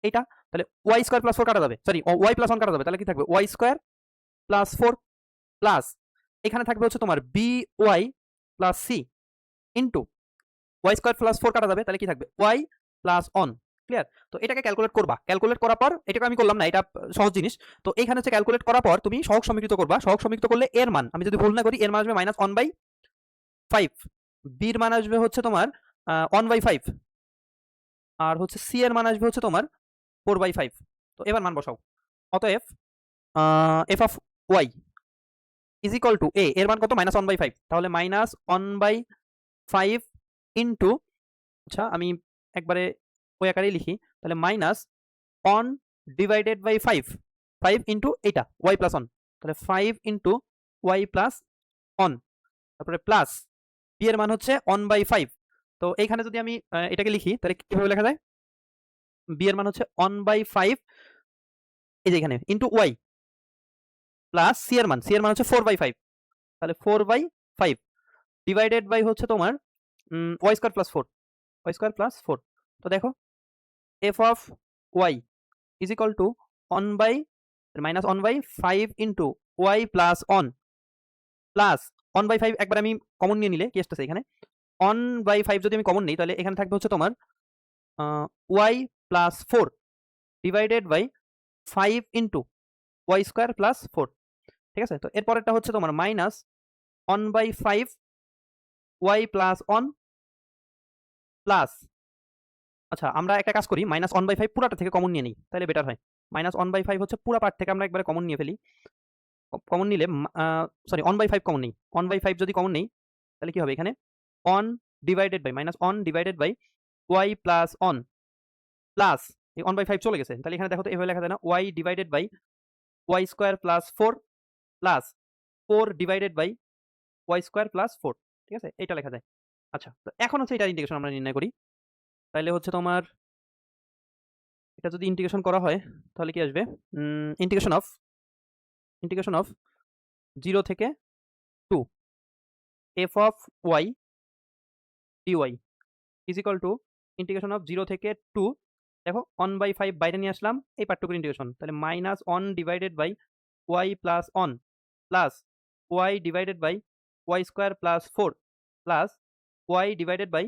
এইটা, তাহলে ওয়াই স্কোয়ার প্লাস 4 কাটা যাবে, সরি ওয়াই প্লাস 1 কাটা যাবে, তাহলে কি থাকবে ওয়াই স্কোয়ার প্লাস 4 প্লাস এখানে থাকবে হচ্ছে তোমার B Y plus C into Y square plus 4 কাটা যাবে, তাহলে কি থাকবে ওয়াই প্লাস অন। ক্লিয়ার? তো এটাকে ক্যালকুলেট করবা, ক্যালকুলেট করার পর এটাকে আমি করলাম না, এটা সহজ জিনিস। তো এইখানে হচ্ছে ক্যালকুলেট করার পর তুমি সহগ সমীকৃত করবা, সহগ সমীকৃত করলে এর মান আমি যদি ভুল না করি এর মান আসবে -1/5, বির মান আসবে হচ্ছে তোমার 1/5 আর হচ্ছে সি এর মান আসবে হচ্ছে তোমার 4/5। তো এবার মান বসাও। অতএব f of Y is equal to A এর মান কত -1/5, তাহলে -1/5 ইন্টু, আচ্ছা আমি একবারে ওই আকারেই লিখি, তাহলে -1 ডিভাইডেড বাই 5 ইন্টু এইটা ওয়াই প্লাস 1, তাহলে 5 ইন্টু ওয়াই প্লাস 1, তারপরে প্লাস বি এর মান হচ্ছে 1/5। তো এইখানে যদি আমি এটাকে লিখি তাহলে কিভাবে লেখা যায়, বি এর মান হচ্ছে 1/5 এই যে এখানে ইন্টু ওয়াই প্লাস সি এর মান হচ্ছে 4/5, তাহলে 4/5 ডিভাইডেড বাই হচ্ছে তোমার ওয়াই স্কোয়ার প্লাস 4। তো দেখো F of Y is equal to -1/5 into Y plus 1 plus 1/5 একবার আমি কমন নিয়ে নিলে কি আসতেছে এখানে 1/5 যদি আমি কমন নিই তাহলে এখানে থাকবে হচ্ছে তোমার Y plus 4 divided by 5 into Y square plus 4। ঠিক আছে? তো এরপরেরটা হচ্ছে তোমার -1/5 ওয়াই প্লাস 1 প্লাস, আচ্ছা আমরা একটা কাজ করি -1/5 পুরাটা থেকে কমন নিয়ে নিই তাহলে বেটার হয়। -1/5 হচ্ছে পুরা পার্ট থেকে আমরা একবারে কমন নিয়ে ফেলি, কমন নিলে সরি 1/5 কমন নেই, 1/5 যদি কমন নেই তাহলে কি হবে এখানে 1 divided by -1 divided by Y plus 1 plus এই 1/5 চলে গেছে, তাহলে এখানে দেখো তো এভাবে লেখা যায় না Y divided by Y square plus 4 plus 4 divided by Y square plus 4। ঠিক আছে? এটা লেখা যায়। আচ্ছা তো এখন হচ্ছে এটার ইন্টিগ্রেশন আমরা নির্ণয় করি, তাহলে হচ্ছে তোমার এটা যদি ইন্টিগ্রেশন করা হয় তাহলে কি আসবে ইন্টিগ্রেশন অফ 0 থেকে 2 F of Y DY is equal to integration of 0 থেকে 2, দেখো 1/5 বাইরে নিয়ে আসলাম এই পার্টটুকুর ইন্টিগ্রেশন, তাহলে -1 divided by Y plus 1 plus Y divided by Y square plus 4 plus Y divided by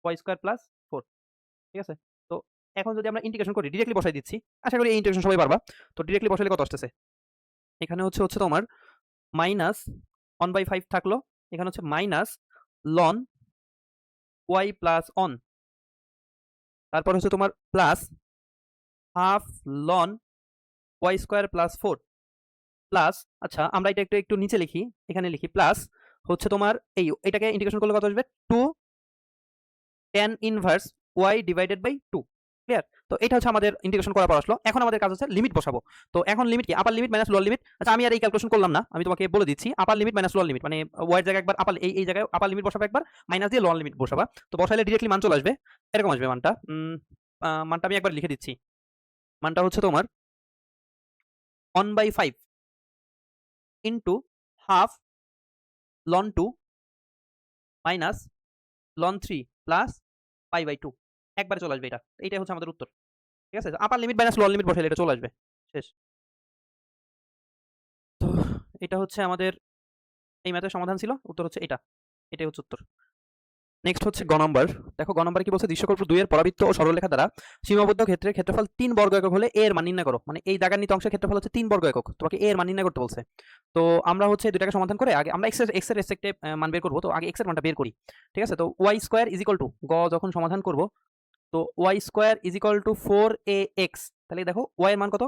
Y square plus 4। ঠিক আছে? তো এখন যদি আমরা ইন্টিগ্রেশন করি ডিরেক্টলি বসাই দিচ্ছি, আশা করি এই ইন্টিগ্রেশন সবাই পারবা। তো ডিরেক্টলি বসাইলে কত আসতেছে এখানে হচ্ছে তোমার -1/5 থাকলো, এখানে হচ্ছে ln ওয়াই প্লাস 1, তারপর হচ্ছে তোমার plus half ln Y square plus 4 plus, আচ্ছা আমরা এটা একটু নিচে লিখি, এখানে লিখি প্লাস হচ্ছে তোমার এটাকে ইন্টিগ্রেশন করলে কত আসবে 2 tan inverse Y divided by 2। Clear? তো এটা হচ্ছে আমাদের ইন্টিগ্রেশন করার পর আসলো। এখন আমাদের কাজ হচ্ছে লিমিট বসাবো। তো এখন লিমিট কি আপার লিমিট মাইনাস লোয়ার লিমিট, আচ্ছা আমি আর এই ক্যালকুলেশন করলাম না, আমি তোমাকে বলে দিচ্ছি আপার লিমিট মাইনাস লোয়ার লিমিট মানে ওয়াই এর জায়গায় একবার আপার এই জায়গায় আপার লিমিট বসাবো একবার, মাইনাস দিয়ে লোয়ার লিমিট বসাবা। তো বসাইলে ডিরেক্টলি মান চলে আসবে, এরকম আসবে মানটা। মানটা আমি একবার লিখে দিচ্ছি, মানটা হচ্ছে তোমার 1/5 into half ln 2 minus ln 3 plus π/2 একবারে চলে আসবে এটা। এইটাই হচ্ছে আমাদের উত্তর। ঠিক আছে? Upper limit minus lower limit বসাইলে এটা চলে আসবে। শেষ। তো এটা হচ্ছে আমাদের এই ম্যাথের সমাধান ছিল। উত্তর হচ্ছে এটা। এটাই হচ্ছে উত্তর। নেক্সট হচ্ছে গ নাম্বার। দেখো গ নাম্বার কি বলছে, দৃশ্যকল্প 2 এর পরাবৃত্ত ও সরলরেখা দ্বারা সীমাবদ্ধ ক্ষেত্রের ক্ষেত্রফল 3 বর্গ একক হলে এ এর মান নির্ণয় করো। মানে এই দাগান্বিত অংশের ক্ষেত্রফল হচ্ছে 3 বর্গ একক। তোমাকে এ এর মান নির্ণয় করতে বলছে। তো আমরা হচ্ছে দুটাকে সমাধান করে আগে আমরা x এর রেসপেক্টে মান বের করব। তো আগে x এর মানটা বের করি। ঠিক আছে? তো y square is equal to গ যখন সমাধান করব, তো y square is equal to 4ax, তাহলে দেখো y এর মান কত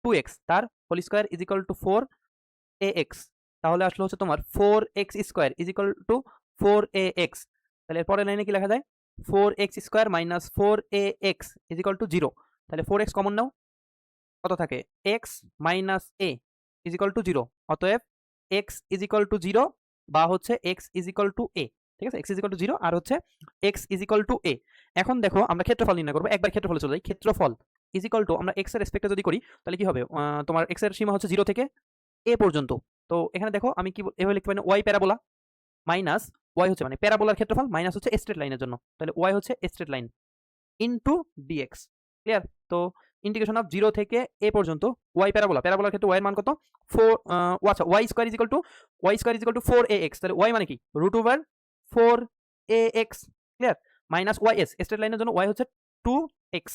2x, তার whole square is equal to 4ax, তাহলে আসলে হচ্ছে তোমার 4x square is equal to 4ax। তাহলে এর পরের লাইনে কি লেখা যায় 4x square minus 4ax is equal to 0। তাহলে 4x কমন নাও, কত থাকে x minus a is equal to 0। অতএব x ইজ ইকুয়াল টু 0 বা হচ্ছে x is equal two a। ঠিক আছে? x ইজ ইকুয়াল টু 0 আর হচ্ছে x is equal two a। এখন দেখো আমরা ক্ষেত্রফল নির্ণয় করব, একবার ক্ষেত্রফলে চলে যাই। ক্ষেত্রফল ইজ ইকুয়াল টু আমরা x এর রেসপেক্টে যদি করি তাহলে কি হবে, তোমার x এর সীমা হচ্ছে 0 থেকে a পর্যন্ত। তো এখানে দেখো আমি কি এভাবে লিখতে পারি y প্যারাবোলা, মাইনাস ওয়াই হচ্ছে মানে প্যারাবোলার ক্ষেত্রফল মাইনাস হচ্ছে স্ট্রেট লাইনের জন্য, তাহলে ওয়াই হচ্ছে straight line into DX. Clear? তো ইন্টিগ্রেশন অফ 0 থেকে a পর্যন্ত y প্যারাবোলা, প্যারাবোলার ক্ষেত্রে y এর মান কত 4, আচ্ছা y square is equal to 4ax, তাহলে y মানে কি √4ax। Clear? Minus ys straight লাইনের জন্য y হচ্ছে 2x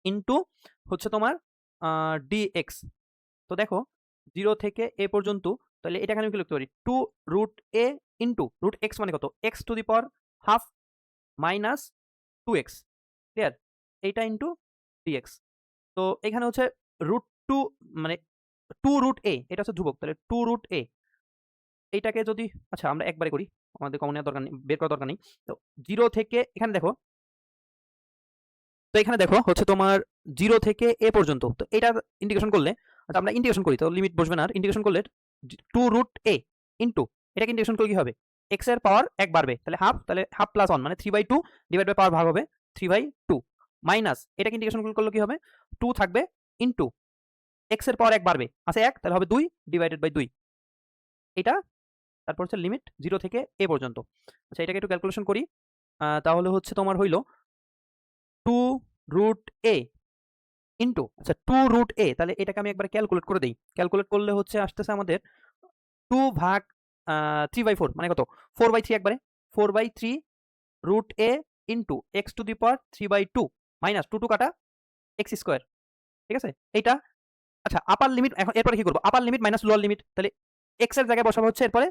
ইনটু হচ্ছে তোমার dx। তো দেখো 0 থেকে a পর্যন্ত, তাহলে এটাকে আমি কি লিখতে পারি 2√a ইনটু √x মানে কত x two the power half minus 2x। Clear? এইটা ইনটু dx। তো এখানে হচ্ছে √2 মানে 2√a এটা হচ্ছে ধ্রুবক, তাহলে 2√a এইটাকে যদি আচ্ছা আমরা একবারে করি, আমাদের কমন নেওয়ার দরকার নেই, বের করার দরকার নেই। তো 0 থেকে এখানে দেখো, তো এখানে দেখো হচ্ছে তোমার 0 থেকে a পর্যন্ত, তো এটা ইন্টিগ্রেশন করলে, আচ্ছা আমরা ইন্টিগ্রেশন করি তো লিমিট বসবে না, আর ইন্টিগ্রেশন করলে 2√a ইনটু এটাকে ইন্টিগ্রেশন করলে কি হবে x এর পাওয়ার 1 বাড়বে, তাহলে হাফ, তাহলে হাফ প্লাস 1 মানে 3/2 ডিভাইড বাই পাওয়ার ভাগ হবে 3/2 মাইনাস এটাকে ইন্টিগ্রেশন করলে কি হবে 2 থাকবে ইনটু x এর পাওয়ার 1 বাড়বে আছে 1, তাহলে হবে 2 ডিভাইডেড বাই 2 এটা। তারপর হচ্ছে লিমিট 0 থেকে a পর্যন্ত। আচ্ছা এটাকে একটু ক্যালকুলেশন করি, তাহলে হচ্ছে তোমার হইল 2√a ইনটু আচ্ছা 2√a, তাহলে এটাকে আমি একবার ক্যালকুলেট করে দেই, ক্যালকুলেট করলে হচ্ছে আসতেছে আমাদের 2 ভাগ 3/4 মানে কত 4/3, একবারে 4/3 √a into x two the power 3/2 minus 2 কাটা x স্কয়ার। ঠিক আছে এইটা। আচ্ছা আপার লিমিট, এখন এরপরে কি করব আপার লিমিট মাইনাস লোয়ার লিমিট, তাহলে x এর জায়গায় বসাবো হচ্ছে এরপরে,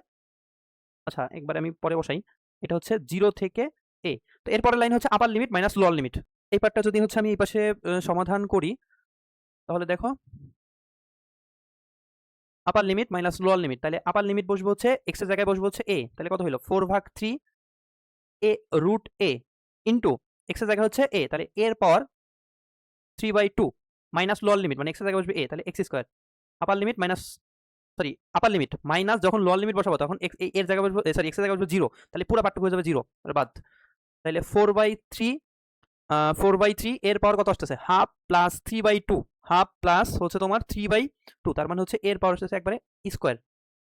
আচ্ছা একবার আমি পরে বসাই, এটা হচ্ছে 0 থেকে a, তো এরপরের লাইন হচ্ছে আপার লিমিট মাইনাস লোয়ার লিমিট। এই পার্টটা যদি হচ্ছে আমি এই পাশে সমাধান করি, তাহলে দেখো আপার লিমিট মাইনাস লোয়ার লিমিট, তাহলে আপার লিমিট বসবো হচ্ছে x এর জায়গায় বসবো হচ্ছে a, তাহলে কত হলো 4/3 a √a ইনটু x এর জায়গায় হচ্ছে a, তাহলে a এর পাওয়ার 3/2 মাইনাস লোয়ার লিমিট মানে x এর জায়গায় বসবে a, তাহলে x স্কয়ার। আপার লিমিট মাইনাস সরি আপার লিমিট মাইনাস যখন লোয়ার লিমিট বসাবো তখন x এর জায়গায় বসবো, সরি x এর জায়গায় বসবো 0, তাহলে পুরো পার্টটুকু হয়ে যাবে 0 বাদ, তাহলে 4/3 এর পাওয়ার কত আসতেছে হাফ প্লাস 3/2, হাফ প্লাস হচ্ছে তোমার 3/2, তার মানে হচ্ছে এর পাওয়ার আসতেছে একবারে স্কয়ার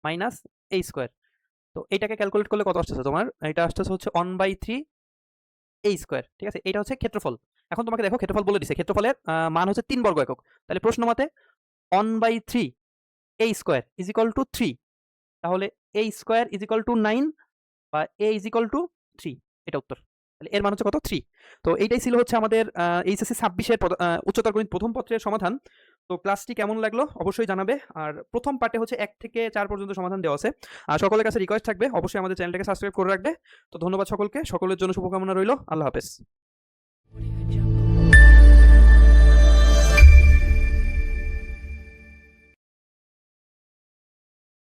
মাইনাস a স্কয়ার। তো এইটাকে ক্যালকুলেট করলে কত আসতেছে তোমার, এটা আসতেছে হচ্ছে 1/3 a স্কয়ার। ঠিক আছে, এটা হচ্ছে ক্ষেত্রফল। এখন তোমাকে দেখো ক্ষেত্রফল বলে দিছে, ক্ষেত্রফলের মান হচ্ছে 3 বর্গ একক, তাহলে প্রশ্ন মতে 1/3 a square is equal two 3, তাহলে a square is equal two 9 বা a ইজ ইকুয়াল টু 3, এটা উত্তর। তাহলে এর মান হচ্ছে কত 3। তো এইটাই ছিল হচ্ছে আমাদের এইচএসসি 26-এর উচ্চতর গণিত প্রথম পত্রের সমাধান। তো ক্লাসটি কেমন লাগলো অবশ্যই জানাবে, আর প্রথম পার্টে হচ্ছে 1 থেকে 4 পর্যন্ত সমাধান দেওয়া আছে। আর সকলের কাছে রিকোয়েস্ট থাকবে অবশ্যই আমাদের চ্যানেলটাকে সাবস্ক্রাইব করে রাখবে। তো ধন্যবাদ সকলকে, সকলের জন্য শুভকামনা রইল, আল্লাহ হাফেজ।